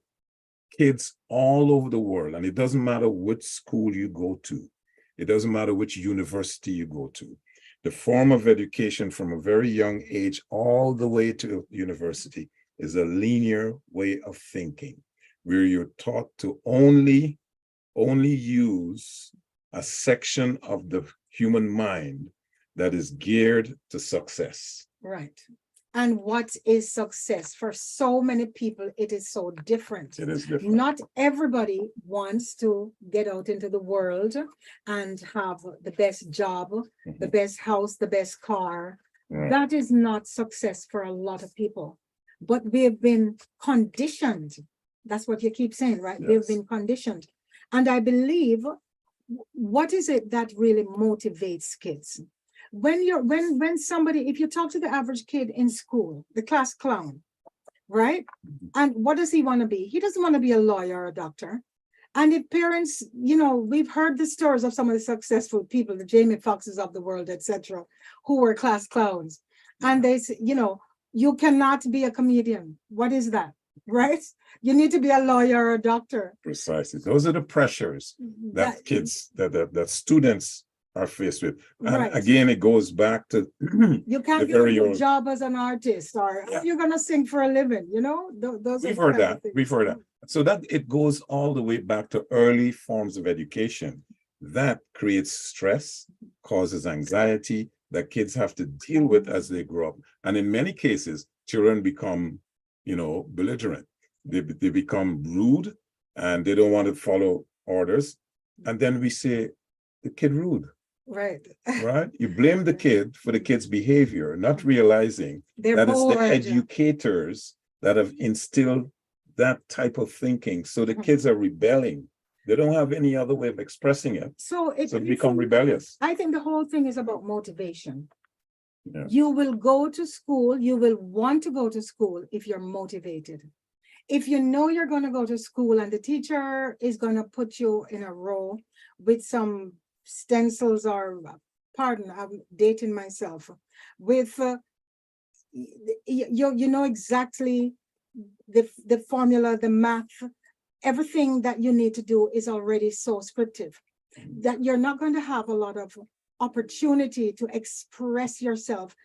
Speaker 2: kids all over the world, and it doesn't matter which school you go to, it doesn't matter which university you go to, the form of education from a very young age all the way to university is a linear way of thinking, where you're taught to only use a section of the human mind that is geared to success.
Speaker 3: Right. And what is success? For so many people, it is so different.
Speaker 2: It is different.
Speaker 3: Not everybody wants to get out into the world and have the best job, the best house, the best car.
Speaker 2: Right.
Speaker 3: That is not success for a lot of people. But we have been conditioned. That's what you keep saying, right?
Speaker 2: Yes.
Speaker 3: We've been conditioned. And I believe, what is it that really motivates kids? When somebody, if you talk to the average kid in school, the class clown, right? And what does he want to be? He doesn't want to be a lawyer or a doctor. And if parents, we've heard the stories of some of the successful people, the Jamie Foxxes of the world, etc., who were class clowns. And they say, you cannot be a comedian. What is that? Right? You need to be a lawyer or a doctor.
Speaker 2: Precisely. Those are the pressures that kids, that students are faced with. And
Speaker 3: Right.
Speaker 2: again, it goes back to
Speaker 3: You can't
Speaker 2: the
Speaker 3: get a
Speaker 2: very
Speaker 3: good
Speaker 2: old.
Speaker 3: job as an artist, or
Speaker 2: Yeah.
Speaker 3: you're gonna sing for a living, those
Speaker 2: We've
Speaker 3: are
Speaker 2: heard
Speaker 3: kind of
Speaker 2: that.
Speaker 3: things.
Speaker 2: We've heard that. So that it goes all the way back to early forms of education that creates stress, causes anxiety that kids have to deal with as they grow up. And in many cases, children become, belligerent. They become rude and they don't want to follow orders. And then we say the kid rude.
Speaker 3: Right.
Speaker 2: Right? You blame the kid for the kid's behavior, not realizing
Speaker 3: They're
Speaker 2: that it's the
Speaker 3: bored.
Speaker 2: educators that have instilled that type of thinking. So the kids are rebelling. They don't have any other way of expressing it.
Speaker 3: So
Speaker 2: they become rebellious.
Speaker 3: I think the whole thing is about motivation.
Speaker 2: Yeah.
Speaker 3: You will go to school, you will want to go to school if you're motivated. If you know you're going to go to school and the teacher is going to put you in a row with some stencils or, pardon, I'm dating myself, with, you know exactly the formula, the math, everything that you need to do is already so scriptive that you're not going to have a lot of opportunity to express yourself,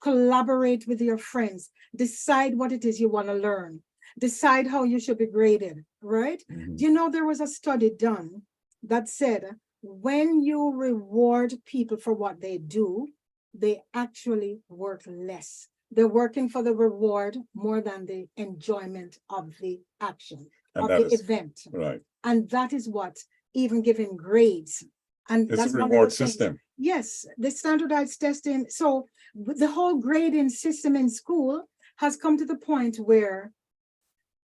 Speaker 3: collaborate with your friends, decide what it is you want to learn, decide how you should be graded, right? There was a study done that said when you reward people for what they do, they actually work less. They're working for the reward more than the enjoyment of the action, of the event.
Speaker 2: Right.
Speaker 3: And that is what even giving grades. And
Speaker 2: It's
Speaker 3: that's
Speaker 2: a
Speaker 3: one of
Speaker 2: reward
Speaker 3: the things.
Speaker 2: system.
Speaker 3: Yes, the standardized testing. So the whole grading system in school has come to the point where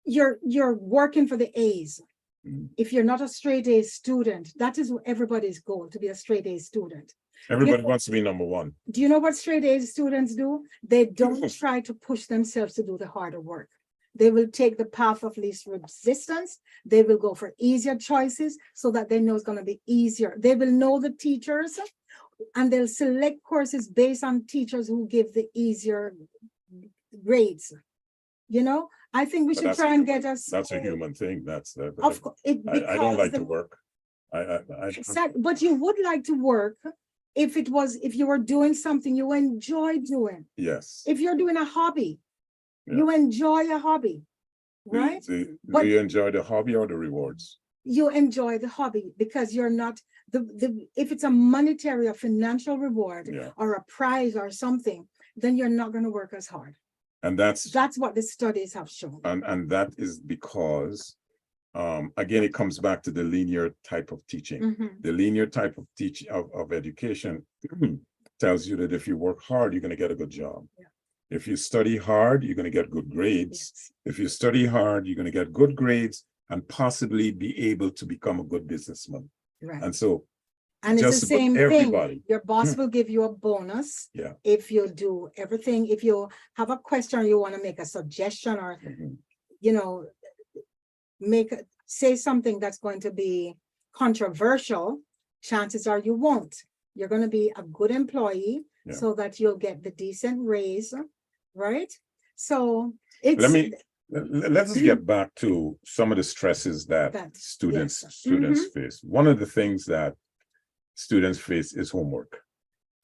Speaker 3: you're working for the A's. If you're not a straight A student, that is everybody's goal, to be a straight A student.
Speaker 2: Everybody wants to be number one.
Speaker 3: Do you know what straight A students do? They don't try to push themselves to do the harder work. They will take the path of least resistance. They will go for easier choices so that they know it's going to be easier. They will know the teachers and they'll select courses based on teachers who give the easier grades. I think we should try and get us.
Speaker 2: That's a human thing.
Speaker 3: Of course,
Speaker 2: I don't like to work.
Speaker 3: But you would like to work if you were doing something you enjoy doing.
Speaker 2: Yes.
Speaker 3: If you're doing a hobby, you enjoy a hobby, right?
Speaker 2: Do you enjoy the hobby or the rewards?
Speaker 3: You enjoy the hobby because you're not if it's a monetary or financial reward or a prize or something, then you're not going to work as hard.
Speaker 2: And that's
Speaker 3: what the studies have shown.
Speaker 2: And that is because again, it comes back to the linear type of teaching. The linear type of of education tells you that if you work hard, you're going to get a good job. If you study hard, you're going to get good grades. If you study hard, you're going to get good grades and possibly be able to become a good businessman.
Speaker 3: Right.
Speaker 2: And so,
Speaker 3: and it's the same
Speaker 2: thing.
Speaker 3: Your boss will give you a bonus if you do everything. If you have a question or you want to make a suggestion or, say something that's going to be controversial, chances are you won't. You're going to be a good employee so that you'll get the decent raise, right? So It's
Speaker 2: let's get back to some of the stresses that
Speaker 3: That,
Speaker 2: students
Speaker 3: yes.
Speaker 2: face. One of the things that students face is homework.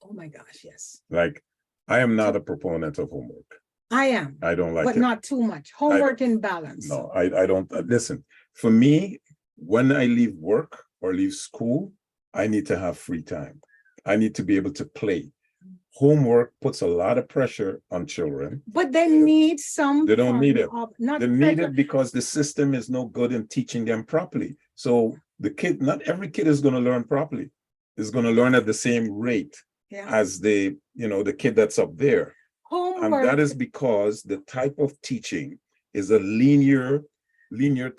Speaker 3: Oh my gosh, yes.
Speaker 2: Like, I am not a proponent of homework.
Speaker 3: I am,
Speaker 2: I don't like
Speaker 3: but
Speaker 2: it.
Speaker 3: not too much. Homework in balance.
Speaker 2: No, I don't listen. For me, when I leave work or leave school, I need to have free time. I need to be able to play. Homework puts a lot of pressure on children.
Speaker 3: But they need some.
Speaker 2: They don't need it.
Speaker 3: Not
Speaker 2: They need
Speaker 3: pressure.
Speaker 2: it because the system is no good in teaching them properly. So not every kid is going to learn properly. Is going to learn at the same rate
Speaker 3: Yeah.
Speaker 2: as the kid that's up there. And
Speaker 3: Homework.
Speaker 2: that is because the type of teaching is a linear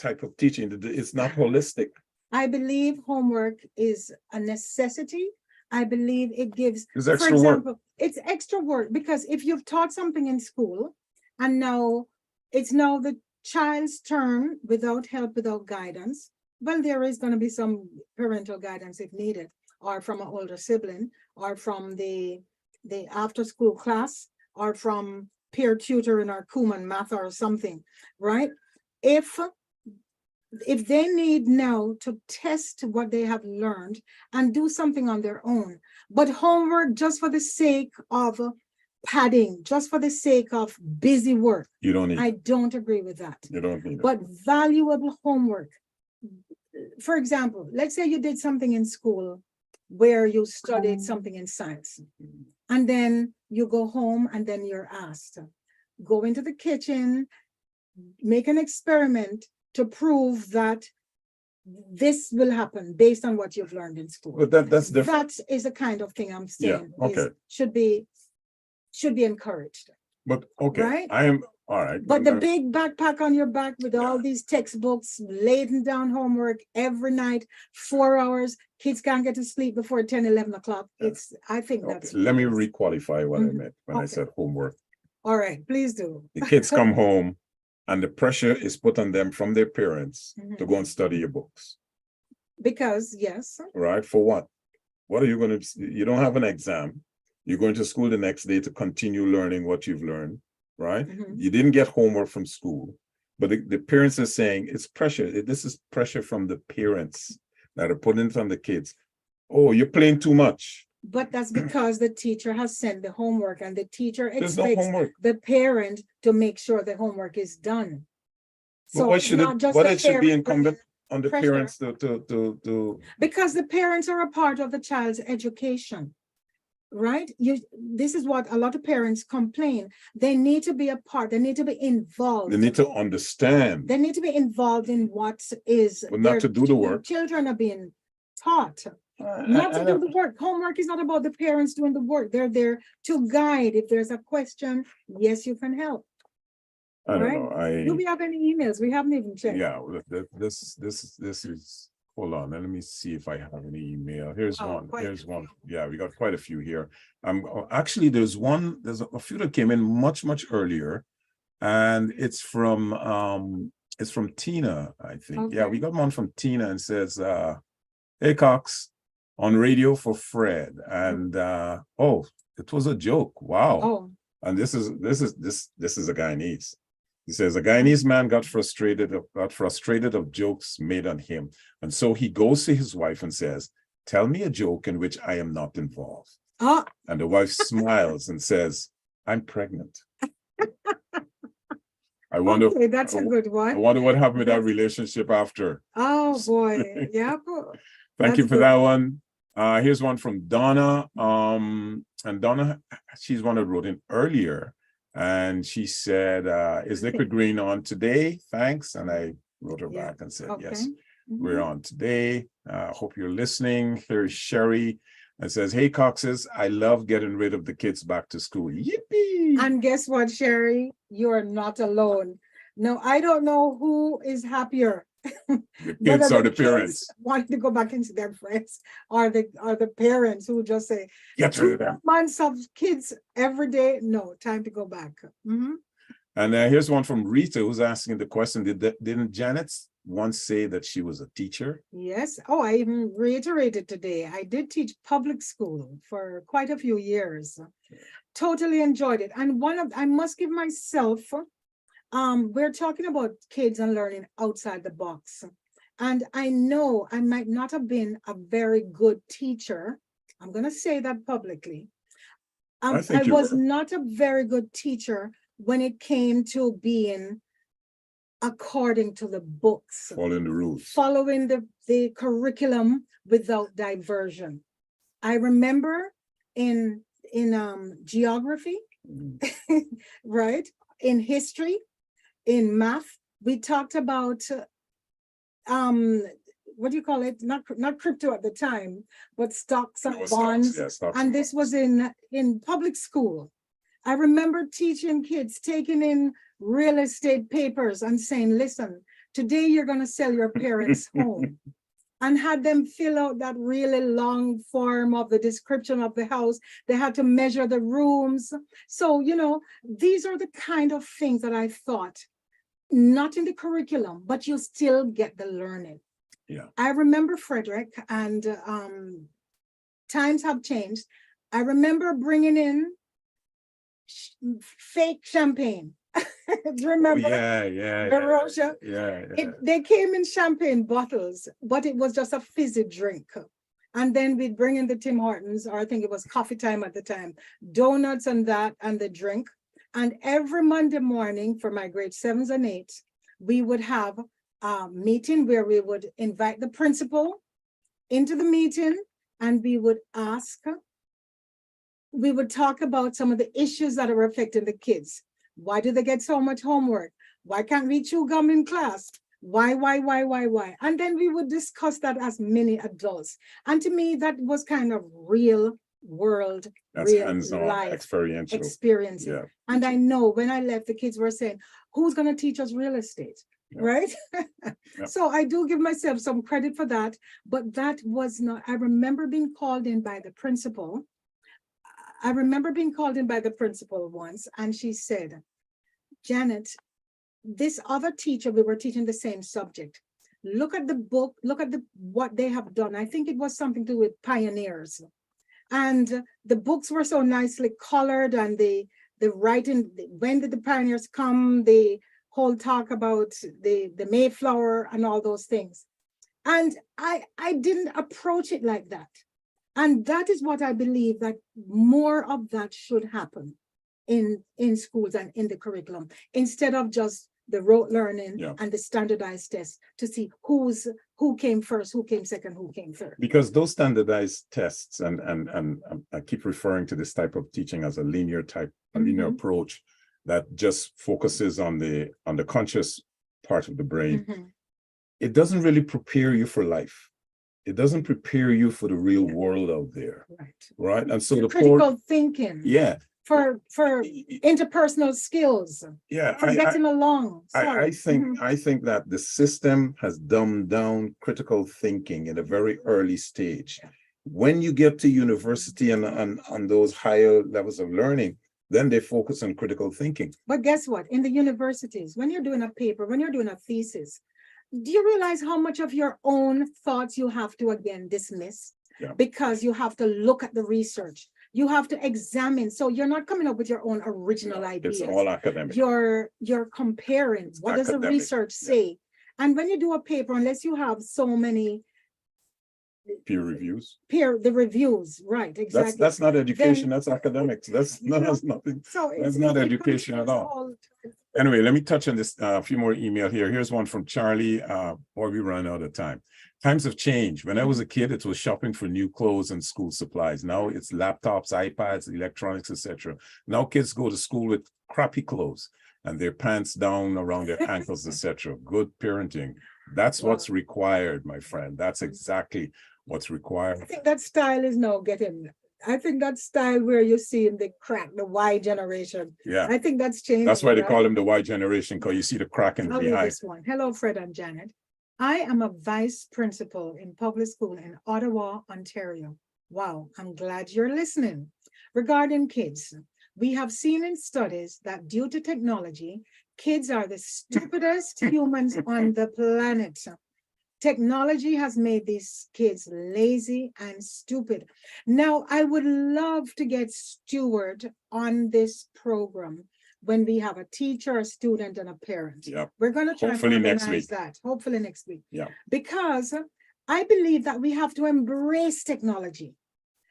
Speaker 2: type of teaching. It's not holistic.
Speaker 3: I believe homework is a necessity. I believe it gives,
Speaker 2: It's
Speaker 3: for
Speaker 2: extra work.
Speaker 3: example, it's extra work because if you've taught something in school and now it's now the child's turn without help, without guidance, well, there is going to be some parental guidance if needed, or from an older sibling, or from the after school class, or from peer tutor in our Kuman math or something, right? If they need now to test what they have learned and do something on their own, but homework just for the sake of padding, just for the sake of busy work,
Speaker 2: You don't need
Speaker 3: I
Speaker 2: it.
Speaker 3: don't agree with that.
Speaker 2: You don't need it.
Speaker 3: But valuable homework. For example, let's say you did something in school where you studied something in science, and then you go home and then you're asked, go into the kitchen, make an experiment to prove that this will happen based on what you've learned in school.
Speaker 2: But that's different.
Speaker 3: That is the kind of thing I'm
Speaker 2: Yeah,
Speaker 3: saying.
Speaker 2: okay.
Speaker 3: Should be encouraged.
Speaker 2: But okay,
Speaker 3: Right?
Speaker 2: I am all right.
Speaker 3: But the big backpack on your back with all these textbooks, laden down homework every night, 4 hours, kids can't get to sleep before 10, 11 o'clock. I think
Speaker 2: Okay,
Speaker 3: that's.
Speaker 2: let me requalify what I
Speaker 3: Mhm.
Speaker 2: meant when I
Speaker 3: Okay.
Speaker 2: said homework.
Speaker 3: All right, please do.
Speaker 2: The kids come home and the pressure is put on them from their parents to go and study your books.
Speaker 3: Because, yes,
Speaker 2: Right? For what? What are you going to, you don't have an exam. You're going to school the next day to continue learning what you've learned, right?
Speaker 3: Mhm.
Speaker 2: You didn't get homework from school, but the parents are saying it's pressure. This is pressure from the parents that are putting it on the kids. Oh, you're playing too much.
Speaker 3: but that's because the teacher has sent the homework and the teacher
Speaker 2: There's no
Speaker 3: expects
Speaker 2: homework.
Speaker 3: the parent to make sure the homework is done.
Speaker 2: But
Speaker 3: So
Speaker 2: why
Speaker 3: it's
Speaker 2: should
Speaker 3: not just
Speaker 2: what
Speaker 3: the
Speaker 2: it should be
Speaker 3: parent
Speaker 2: incumbent on the
Speaker 3: pressure.
Speaker 2: parents to
Speaker 3: Because the parents are a part of the child's education, right? This is what a lot of parents complain. They need to be a part, they need to be involved.
Speaker 2: they need to understand,
Speaker 3: They need to be involved in what is
Speaker 2: but not to do the work.
Speaker 3: children are being taught. Not to do the work. Homework is not about the parents doing the work. They're there to guide. If there's a question, yes, you can help.
Speaker 2: I don't
Speaker 3: right?
Speaker 2: know.
Speaker 3: Do we have any emails? We haven't even checked.
Speaker 2: Yeah, this is, hold on, let me see if I have any email. Here's one.
Speaker 3: quite
Speaker 2: Here's
Speaker 3: a
Speaker 2: one. Yeah, we got quite a few here. Actually, there's a few that came in much earlier, and it's from Tina, I think. Yeah,
Speaker 3: Okay.
Speaker 2: we got one from Tina, and says, hey Cox, on radio for Fred. And oh, it was a joke. Wow.
Speaker 3: Oh,
Speaker 2: And this is a Guyanese. He says a Guyanese man got frustrated of jokes made on him. And so he goes to his wife and says, tell me a joke in which I am not involved.
Speaker 3: oh,
Speaker 2: And the wife smiles and says, I'm pregnant. I wonder,
Speaker 3: okay, that's a good
Speaker 2: I
Speaker 3: one.
Speaker 2: wonder what happened with that relationship after.
Speaker 3: Oh boy, yeah.
Speaker 2: Thank you
Speaker 3: That's
Speaker 2: for
Speaker 3: good.
Speaker 2: that one. Here's one from Donna. And Donna, she's one that wrote in earlier. And she said, is Liquid Green on today? Thanks. And I wrote her
Speaker 3: Yeah.
Speaker 2: back and said,
Speaker 3: Okay.
Speaker 2: yes,
Speaker 3: Mhm.
Speaker 2: we're on today. Hope you're listening. Here's Sherry. And says, hey, Coxes, I love getting rid of the kids back to school. Yippee!
Speaker 3: And guess what, Sherry? You are not alone. No, I don't know who is happier.
Speaker 2: The
Speaker 3: Whether
Speaker 2: kids or the parents.
Speaker 3: kids wanting to go back into their friends, or the parents who just say
Speaker 2: Get rid of
Speaker 3: 2
Speaker 2: them.
Speaker 3: months of kids every day. No, time to go back. Mhm.
Speaker 2: And here's one from Rita, who's asking the question, didn't Janet once say that she was a teacher?
Speaker 3: Yes. Oh, I even reiterated today. I did teach public school for quite a few years. Totally enjoyed it. And I must give myself we're talking about kids and learning outside the box. And I know I might not have been a very good teacher. I'm going to say that publicly.
Speaker 2: I
Speaker 3: I
Speaker 2: think you
Speaker 3: was
Speaker 2: were.
Speaker 3: not a very good teacher when it came to being according to the books,
Speaker 2: Following the rules.
Speaker 3: following the curriculum without diversion. I remember in geography,
Speaker 2: Mhm.
Speaker 3: right? In history, in math, we talked about what do you call it? Not crypto at the time, but stocks and
Speaker 2: It was
Speaker 3: bonds.
Speaker 2: stocks, yeah, stocks
Speaker 3: And
Speaker 2: and
Speaker 3: this
Speaker 2: bonds.
Speaker 3: was in public school. I remember teaching kids, taking in real estate papers and saying, listen, today you're going to sell your parents' home. And had them fill out that really long form of the description of the house. They had to measure the rooms. So, these are the kind of things that I thought, not in the curriculum, but you still get the learning.
Speaker 2: Yeah.
Speaker 3: I remember Frederick, and times have changed. I remember bringing in fake champagne. Do you remember?
Speaker 2: Yeah.
Speaker 3: The Roja?
Speaker 2: Yeah.
Speaker 3: They came in champagne bottles, but it was just a fizzy drink. And then we'd bring in the Tim Hortons, or I think it was coffee time at the time, donuts and that, and the drink. And every Monday morning for my grade 7s and 8s, we would have a meeting where we would invite the principal into the meeting, and we would talk about some of the issues that are affecting the kids. Why do they get so much homework? Why can't we chew gum in class? Why? And then we would discuss that as many adults. And to me, that was kind of real world,
Speaker 2: That's
Speaker 3: real
Speaker 2: hands-on,
Speaker 3: life
Speaker 2: experiential.
Speaker 3: experience.
Speaker 2: Yeah.
Speaker 3: And I know when I left, the kids were saying, who's going to teach us real estate?
Speaker 2: Yeah.
Speaker 3: Right?
Speaker 2: Yeah.
Speaker 3: So I do give myself some credit for that, but that was not, I remember being called in by the principal. Once, and she said, Janet, this other teacher, we were teaching the same subject. Look at the book, look at what they have done. I think it was something to do with pioneers. And the books were so nicely colored, and the writing, when did the pioneers come, the whole talk about the Mayflower and all those things. And I didn't approach it like that. And that is what I believe, that more of that should happen in schools and in the curriculum, instead of just the rote learning.
Speaker 2: Yeah.
Speaker 3: And the standardized tests to see who came first, who came second, who came third.
Speaker 2: Because those standardized tests, and I keep referring to this type of teaching as a linear approach that just focuses on the conscious part of the brain. It doesn't really prepare you for life. It doesn't prepare you for the real world out there. Right. And so the
Speaker 3: critical thinking.
Speaker 2: Yeah.
Speaker 3: For interpersonal skills.
Speaker 2: Yeah.
Speaker 3: For getting along.
Speaker 2: I think that the system has dumbed down critical thinking in a very early stage. When you get to university and on those higher levels of learning, then they focus on critical thinking.
Speaker 3: But guess what? In the universities, when you're doing a paper, when you're doing a thesis, do you realize how much of your own thoughts you have to again dismiss?
Speaker 2: Yeah.
Speaker 3: Because you have to look at the research. You have to examine. So you're not coming up with your own original ideas.
Speaker 2: It's all academic.
Speaker 3: You're comparing.
Speaker 2: It's
Speaker 3: what
Speaker 2: academic.
Speaker 3: Does the research say? And when you do a paper, unless you have so many
Speaker 2: peer reviews.
Speaker 3: The reviews, right? Exactly.
Speaker 2: That's not education. That's academics. That's nothing.
Speaker 3: So
Speaker 2: that's not education at all. Anyway, let me touch on this. A few more email here. Here's one from Charlie. Boy, we run out of time. Times have changed. When I was a kid, it was shopping for new clothes and school supplies. Now it's laptops, iPads, electronics, etc. Now kids go to school with crappy clothes and their pants down around their ankles, etc. Good parenting. That's what's required, my friend. That's exactly what's required.
Speaker 3: I think that style is now getting. I think that style where you see in the Y generation.
Speaker 2: Yeah.
Speaker 3: I think that's changing.
Speaker 2: That's why they call them the Y generation, because you see the crack in the behind.
Speaker 3: This one. Hello, Fred and Janet. I am a vice principal in public school in Ottawa, Ontario. Wow, I'm glad you're listening. Regarding kids, we have seen in studies that due to technology, kids are the stupidest humans on the planet. Technology has made these kids lazy and stupid. Now, I would love to get Stuart on this program when we have a teacher, a student, and a parent.
Speaker 2: Yep.
Speaker 3: We're going to try
Speaker 2: Hopefully
Speaker 3: and
Speaker 2: next
Speaker 3: organize
Speaker 2: week.
Speaker 3: that. Hopefully next week.
Speaker 2: Yeah.
Speaker 3: Because I believe that we have to embrace technology.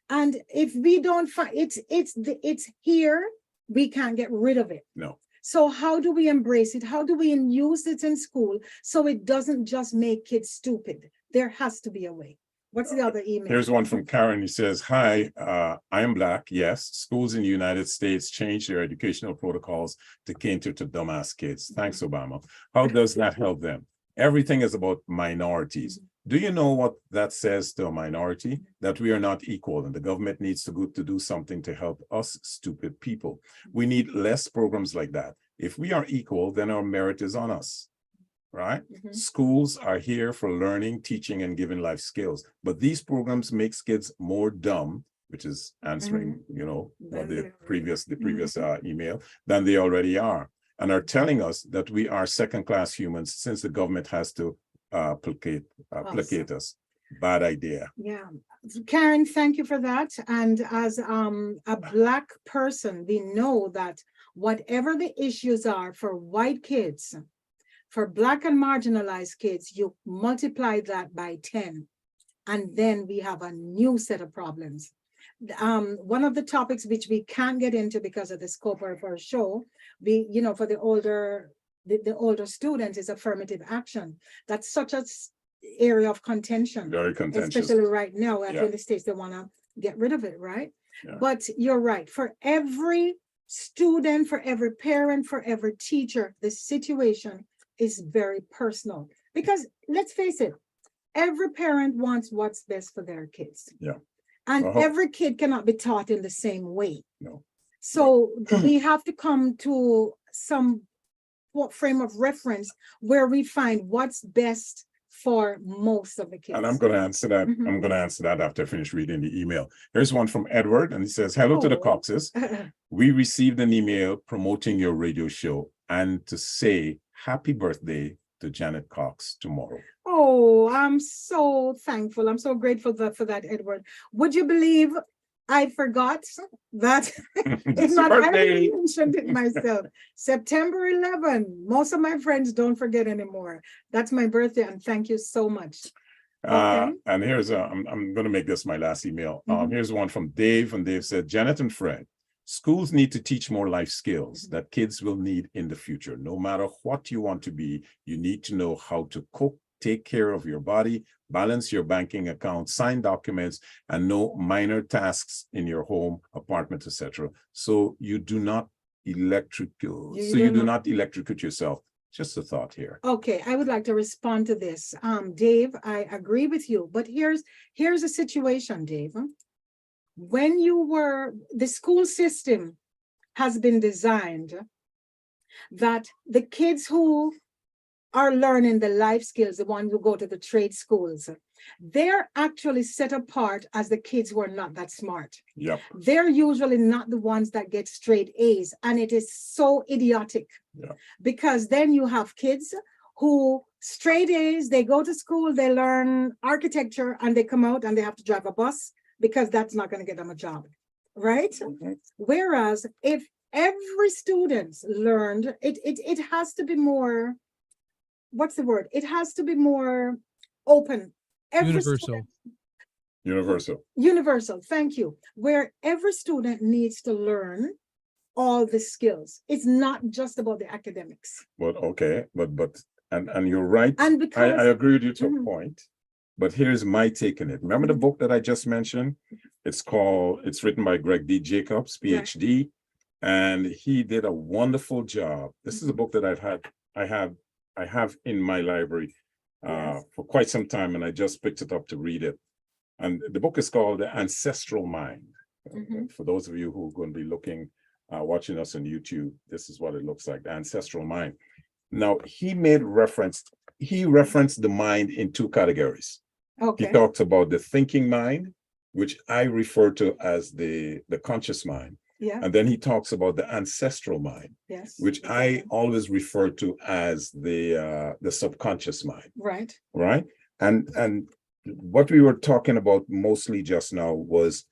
Speaker 3: And if we don't find it's here, we can't get rid of it.
Speaker 2: No.
Speaker 3: So how do we embrace it? How do we use it in school so it doesn't just make kids stupid? There has to be a way. What's the other email?
Speaker 2: Here's one from Karen. He says, hi, I am Black. Yes, schools in the United States changed their educational protocols to cater to dumbass kids. Thanks, Obama. How does that help them? Everything is about minorities. Do you know what that says to a minority? That we are not equal and the government needs to do something to help us stupid people. We need less programs like that. If we are equal, then our merit is on us. Right? Schools are here for learning, teaching, and giving life skills. But these programs make kids more dumb, which is answering, what the previous email, than they already are, and are telling us that we are second-class humans since the government has to placate us. Bad idea.
Speaker 3: Yeah. Karen, thank you for that. And as a Black person, we know that whatever the issues are for white kids, for Black and marginalized kids, you multiply that by 10, and then we have a new set of problems. One of the topics which we can't get into because of the scope of our show, for the older students is affirmative action. That's such an area of contention.
Speaker 2: Very contentious.
Speaker 3: Especially right now,
Speaker 2: Yeah.
Speaker 3: in the States, they want to get rid of it, right?
Speaker 2: Yeah.
Speaker 3: But you're right. For every student, for every parent, for every teacher, the situation is very personal, because let's face it, every parent wants what's best for their kids.
Speaker 2: Yeah.
Speaker 3: And
Speaker 2: Uh-huh.
Speaker 3: every kid cannot be taught in the same way.
Speaker 2: No.
Speaker 3: So we have to come to some frame of reference where we find what's best for most of the kids.
Speaker 2: And I'm going to answer that.
Speaker 3: Mhm.
Speaker 2: I'm going to answer that after I finish reading the email. Here's one from Edward, and he says, hello to the
Speaker 3: Oh.
Speaker 2: Coxes. We received an email promoting your radio show and to say happy birthday to Janet Cox tomorrow.
Speaker 3: Oh, I'm so thankful. I'm so grateful for that, Edward. Would you believe I forgot that?
Speaker 2: It's
Speaker 3: If not,
Speaker 2: your
Speaker 3: I
Speaker 2: birthday.
Speaker 3: mentioned it myself. September 11. Most of my friends don't forget anymore. That's my birthday, and thank you so much. Okay.
Speaker 2: And here's I'm going to make this my last email.
Speaker 3: Mhm.
Speaker 2: Here's one from Dave, and Dave said, Janet and Fred, schools need to teach more life skills that kids will need in the future. No matter what you want to be, you need to know how to cook, take care of your body, balance your banking account, sign documents, and know minor tasks in your home, apartment, etc. So you do not electrocute yourself. Just a thought here.
Speaker 3: Okay, I would like to respond to this. Dave, I agree with you, but here's a situation, Dave. When the school system has been designed that the kids who are learning the life skills, the ones who go to the trade schools, they're actually set apart as the kids who are not that smart.
Speaker 2: Yep.
Speaker 3: They're usually not the ones that get straight A's, and it is so idiotic.
Speaker 2: Yeah.
Speaker 3: Because then you have kids who straight A's, they go to school, they learn architecture, and they come out and they have to drive a bus because that's not going to get them a job, right?
Speaker 2: Mhm.
Speaker 3: Whereas if every student learned, it has to be more, what's the word? It has to be more open.
Speaker 1: Universal.
Speaker 2: Universal.
Speaker 3: Thank you. Where every student needs to learn all the skills. It's not just about the academics.
Speaker 2: But okay, and you're right.
Speaker 3: And because
Speaker 2: I agree with you to a
Speaker 3: Mhm.
Speaker 2: point, but here's my take on it. Remember the book that I just mentioned? It's written by Greg D. Jacobs, PhD, and he did a wonderful job. This is a book that I have in my library
Speaker 3: Yes.
Speaker 2: for quite some time, and I just picked it up to read it. And the book is called The Ancestral Mind.
Speaker 3: Mhm.
Speaker 2: For those of you who are going to be watching us on YouTube, this is what it looks like, The Ancestral Mind. Now, he referenced the mind in two categories.
Speaker 3: Okay.
Speaker 2: He talks about the thinking mind, which I refer to as the conscious mind.
Speaker 3: Yeah.
Speaker 2: And then he talks about the ancestral mind,
Speaker 3: Yes.
Speaker 2: which I always refer to as the subconscious mind,
Speaker 3: Right.
Speaker 2: right? And what we were talking about mostly just now was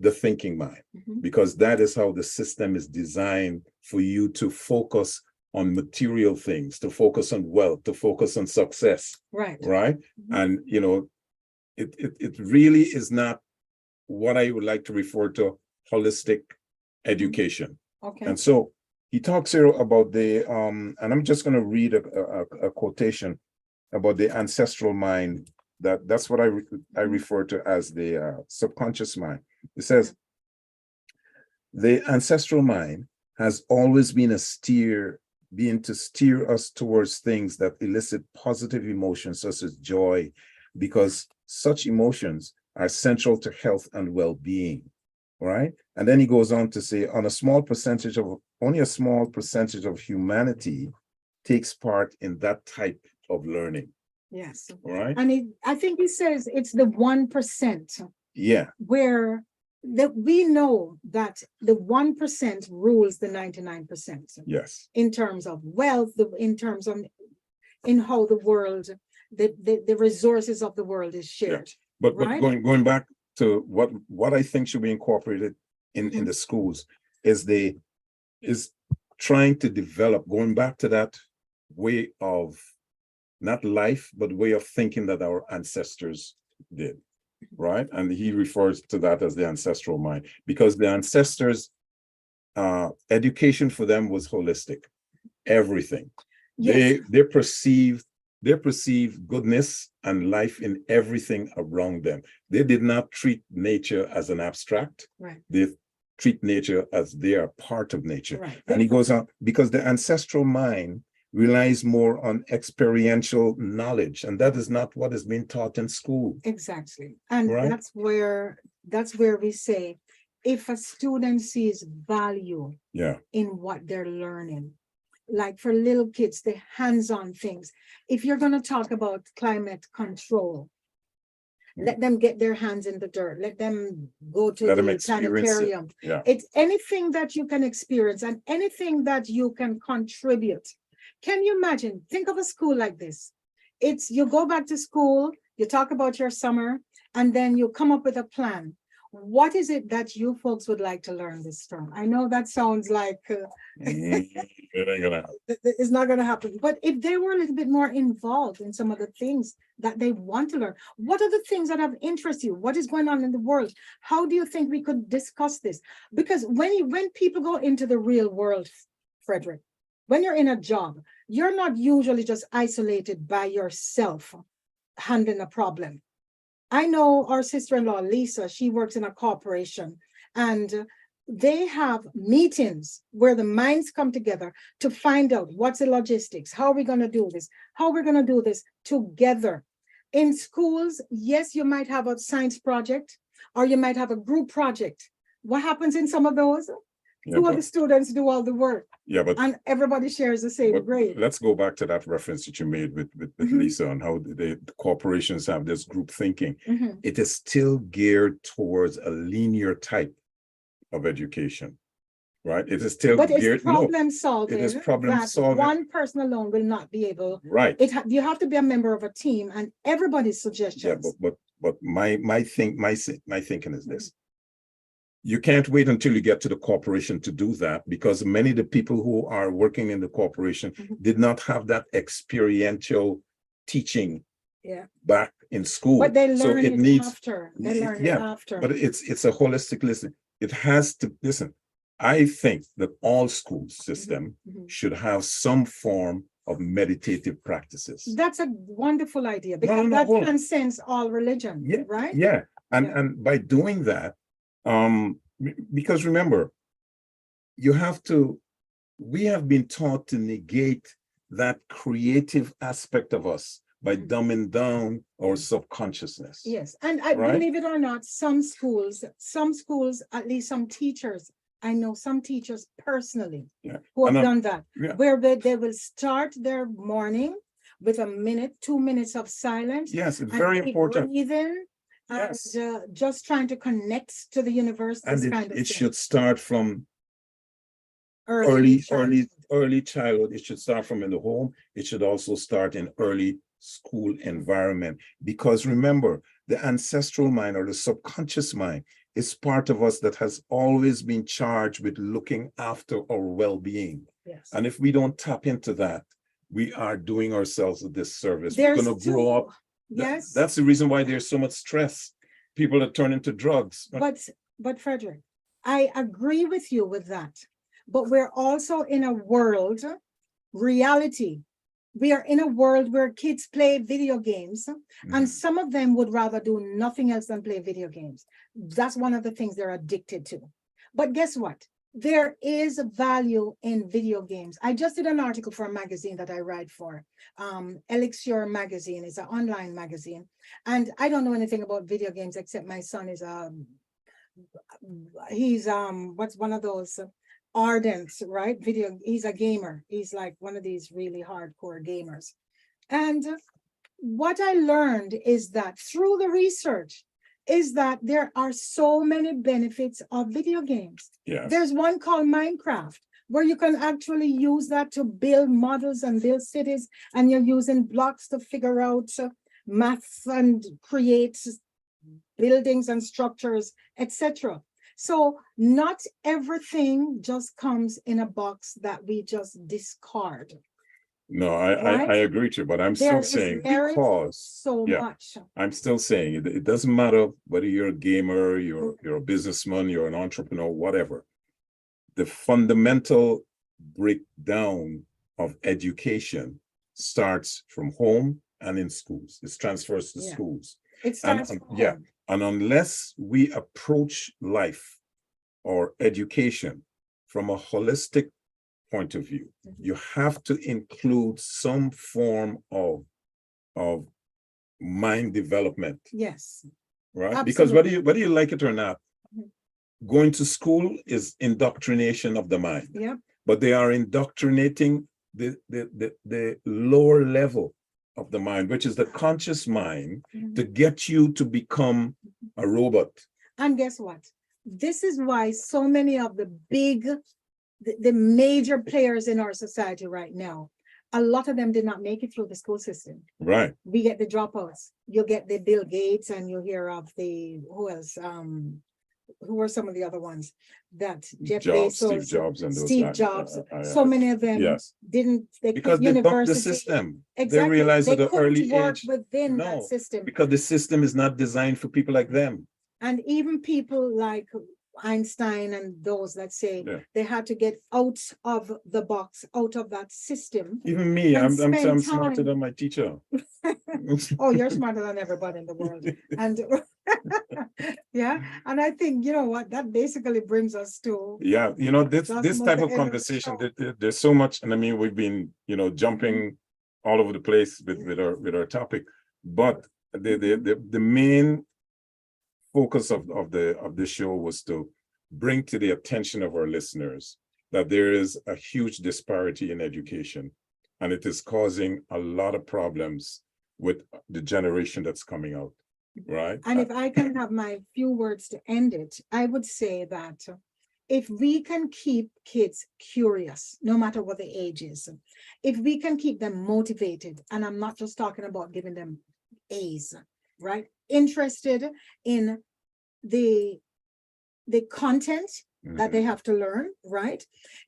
Speaker 2: the thinking mind, because that is how the system is designed for you to focus on material things, to focus on wealth, to focus on success.
Speaker 3: Right.
Speaker 2: Right. And, you know, it really is not what I would like to refer to holistic education.
Speaker 3: Okay.
Speaker 2: And so he talks here about the, and I'm just going to read a quotation about the ancestral mind. That's what I refer to as the subconscious mind. It says, the ancestral mind has always been to steer us towards things that elicit positive emotions such as joy, because such emotions are central to health and well-being. Right? And then he goes on to say, only a small percentage of humanity takes part in that type of learning.
Speaker 3: Yes.
Speaker 2: All right.
Speaker 3: And I think he says it's the 1%. Yeah. Where we know that the 1% rules the 99%.
Speaker 2: Yes.
Speaker 3: In terms of wealth, in terms of in how the world, the resources of the world is shared.
Speaker 2: Yeah. But going back to what I think should be incorporated in the schools is trying to develop, going back to that way of not life, but way of thinking that our ancestors did, right? And he refers to that as the ancestral mind, because the ancestors, education for them was holistic, everything. Yes. They perceive goodness and life in everything around them. They did not treat nature as an abstract. Right. They treat nature as they are part of nature. Right. And he goes on, because the ancestral mind relies more on experiential knowledge, and that is not what is being taught in school. Exactly. And right? that's where we say, if a student sees value in what they're learning, like for little kids, the hands-on things. If you're going to talk about climate control, let them get their hands in the dirt. Let them go to the planetarium. It's anything that you can experience and anything that you can contribute. Can you imagine? Think of a school like this. It's you go back to school, you talk about your summer, and then you come up with a plan. What is it that you folks would like to learn this term? I know that sounds like it ain't gonna happen. It's not going to happen. But if they were a little bit more involved in some of the things that they want to learn, what are the things that have interest you? What is going on in the world? How do you think we could discuss this? Because when people go into the real world, Frederick, when you're in a job, you're not usually just isolated by yourself handling a problem. I know our sister-in-law, Lisa, she works in a corporation, and they have meetings where the minds come together to find out what's the logistics, how are we going to do this, how we're going to do this together. In schools, yes, you might have a science project, or you might have a group project. What happens in some of those? Two of the students do all the work. Yeah, but and everybody shares the same grade. Let's go back to that reference that you made with Lisa on how the corporations have this group thinking. It is still geared towards a linear type of education, right? It is still geared. It's problem solving. It is problem solving. One person alone will not be able. Right. You have to be a member of a team, and everybody's suggestions. Yeah, but my thinking is this. You can't wait until you get to the corporation to do that, because many of the people who are working in the corporation did not have that experiential teaching back in school. But they learn it after. They learn it after. But it's a holistic listen. It has to listen. I think that all school system should have some form of meditative practices. That's a wonderful idea, because that transcends all religion, right? Yeah. And by doing that, because remember, we have been taught to negate that creative aspect of us by dumbing down our subconsciousness. Yes, and I believe it or not, some schools, at least some teachers, I know some teachers personally who have done that, where they will start their morning with 2 minutes of silence. Yes, it's very important. Breathing. Yes. And just trying to connect to the universe. And it should start from early childhood. It should start from in the home. It should also start in early school environment. Because remember, the ancestral mind or the subconscious mind is part of us that has always been charged with looking after our well-being.
Speaker 3: Yes.
Speaker 2: And if we don't tap into that, we are doing ourselves a disservice.
Speaker 3: There's
Speaker 2: We're going to grow up.
Speaker 3: Yes.
Speaker 2: That's the reason why there's so much stress. People are turning to drugs.
Speaker 3: But Frederick, I agree with you with that. But we're also in a world, reality. We are in a world where kids play video games, and some of them would rather do nothing else than play video games. That's one of the things they're addicted to. But guess what? There is a value in video games. I just did an article for a magazine that I write for. Elixir magazine is an online magazine. And I don't know anything about video games except my son is he's what's one of those ardent, right? He's a gamer. He's like one of these really hardcore gamers. And what I learned is that through the research is that there are so many benefits of video games.
Speaker 2: Yes.
Speaker 3: There's one called Minecraft, where you can actually use that to build models and build cities, and you're using blocks to figure out maths and create buildings and structures, etc. So not everything just comes in a box that we just discard.
Speaker 2: No, I agree with you, but I'm still saying because
Speaker 3: so much.
Speaker 2: I'm still saying it doesn't matter whether you're a gamer, you're a businessman, you're an entrepreneur, whatever. The fundamental breakdown of education starts from home and in schools. It transfers to schools.
Speaker 3: It starts from home.
Speaker 2: And unless we approach life or education from a holistic point of view, you have to include some form of mind development.
Speaker 3: Yes.
Speaker 2: Right?
Speaker 3: Absolutely.
Speaker 2: Because whether you like it or not, going to school is indoctrination of the mind.
Speaker 3: Yeah.
Speaker 2: But they are indoctrinating the lower level of the mind, which is the conscious mind, to get you to become a robot.
Speaker 3: And guess what? This is why so many of the the major players in our society right now, a lot of them did not make it through the school system.
Speaker 2: Right.
Speaker 3: We get the dropouts. You get the Bill Gates, and you hear of the, who else? Who were some of the other ones? That Jeff Bezos,
Speaker 2: Steve Jobs.
Speaker 3: So many of them didn't.
Speaker 2: Because they bumped the system.
Speaker 3: Exactly.
Speaker 2: They realized at an early
Speaker 3: work
Speaker 2: age.
Speaker 3: within that system.
Speaker 2: Because the system is not designed for people like them.
Speaker 3: And even people like Einstein and those that say they had to get out of the box, out of that system.
Speaker 2: Even me, I'm smarter than my teacher.
Speaker 3: Oh, you're smarter than everybody in the world. And yeah, and I think, you know what, that basically brings us to
Speaker 2: this type of conversation. There's so much, and I mean, we've been jumping all over the place with our topic, but the main focus of the show was to bring to the attention of our listeners that there is a huge disparity in education, and it is causing a lot of problems with the generation that's coming out, right?
Speaker 3: And if I can have my few words to end it, I would say that if we can keep kids curious, no matter what the age is, if we can keep them motivated, and I'm not just talking about giving them A's, right? Interested in the content that they have to learn, right?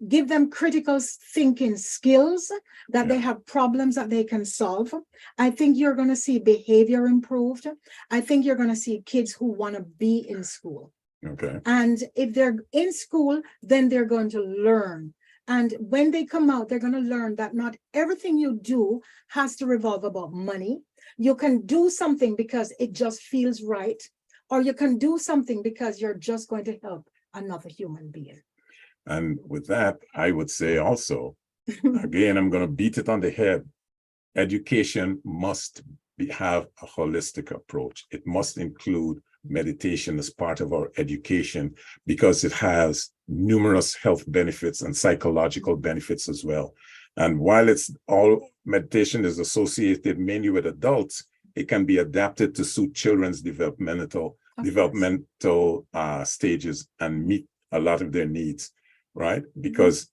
Speaker 3: Give them critical thinking skills that they have problems that they can solve. I think you're going to see behavior improved. I think you're going to see kids who want to be in school.
Speaker 2: Okay.
Speaker 3: And if they're in school, then they're going to learn. And when they come out, they're going to learn that not everything you do has to revolve about money. You can do something because it just feels right, or you can do something because you're just going to help another human being.
Speaker 2: And with that, I would say also, again, I'm going to beat it on the head. Education must have a holistic approach. It must include meditation as part of our education, because it has numerous health benefits and psychological benefits as well. And while meditation is associated mainly with adults, it can be adapted to suit children's developmental stages and meet a lot of their needs, right? Because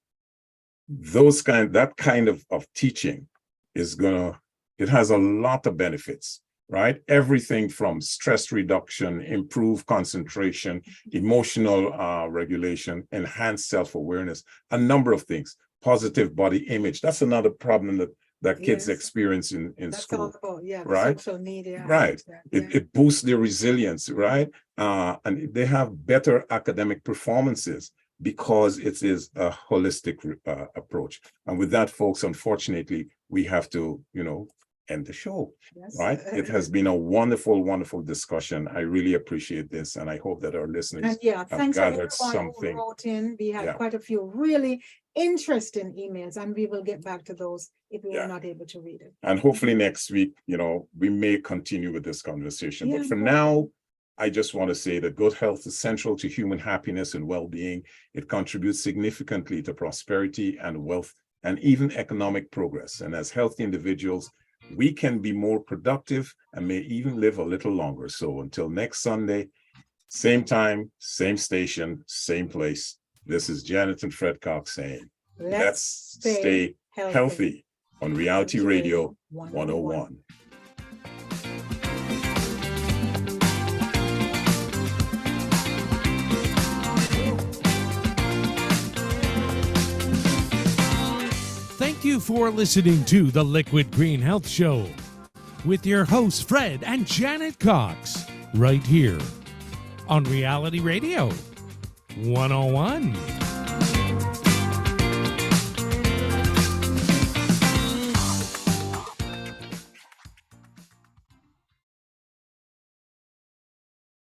Speaker 2: that kind of teaching it has a lot of benefits. right? Everything from stress reduction, improved concentration, emotional regulation, enhanced self-awareness, a number of things. Positive body image. That's another problem that kids
Speaker 3: Yes.
Speaker 2: experience in
Speaker 3: That's
Speaker 2: school,
Speaker 3: all about, yeah, the
Speaker 2: right?
Speaker 3: social media. and
Speaker 2: Right.
Speaker 3: that,
Speaker 2: It boosts their resilience, right? And they have better academic performances because it is a holistic approach. And with that, folks, unfortunately, we have to, end the show,
Speaker 3: Yes.
Speaker 2: right? It has been a wonderful, wonderful discussion. I really appreciate this, and I hope that our listeners
Speaker 3: And yeah,
Speaker 2: have
Speaker 3: thanks to
Speaker 2: gathered
Speaker 3: everyone who
Speaker 2: something.
Speaker 3: wrote in. We had
Speaker 2: Yeah.
Speaker 3: quite a few really interesting emails, and we will get back to those if we
Speaker 2: Yeah.
Speaker 3: were not able to read it.
Speaker 2: And hopefully next week, we may continue with this conversation.
Speaker 3: Yeah,
Speaker 2: But for
Speaker 3: go
Speaker 2: now, I just want to say that good health is central to human happiness and well-being. It contributes significantly to prosperity and wealth and even economic progress. And as healthy individuals, we can be more productive and may even live a little longer. So until next Sunday, same time, same station, same place. This is Janet and Fred Cox saying, let's stay healthy on Reality Radio 101.
Speaker 1: Thank you for listening to the Liquid Green Health Show with your hosts, Fred and Janet Cox, right here on Reality Radio 101.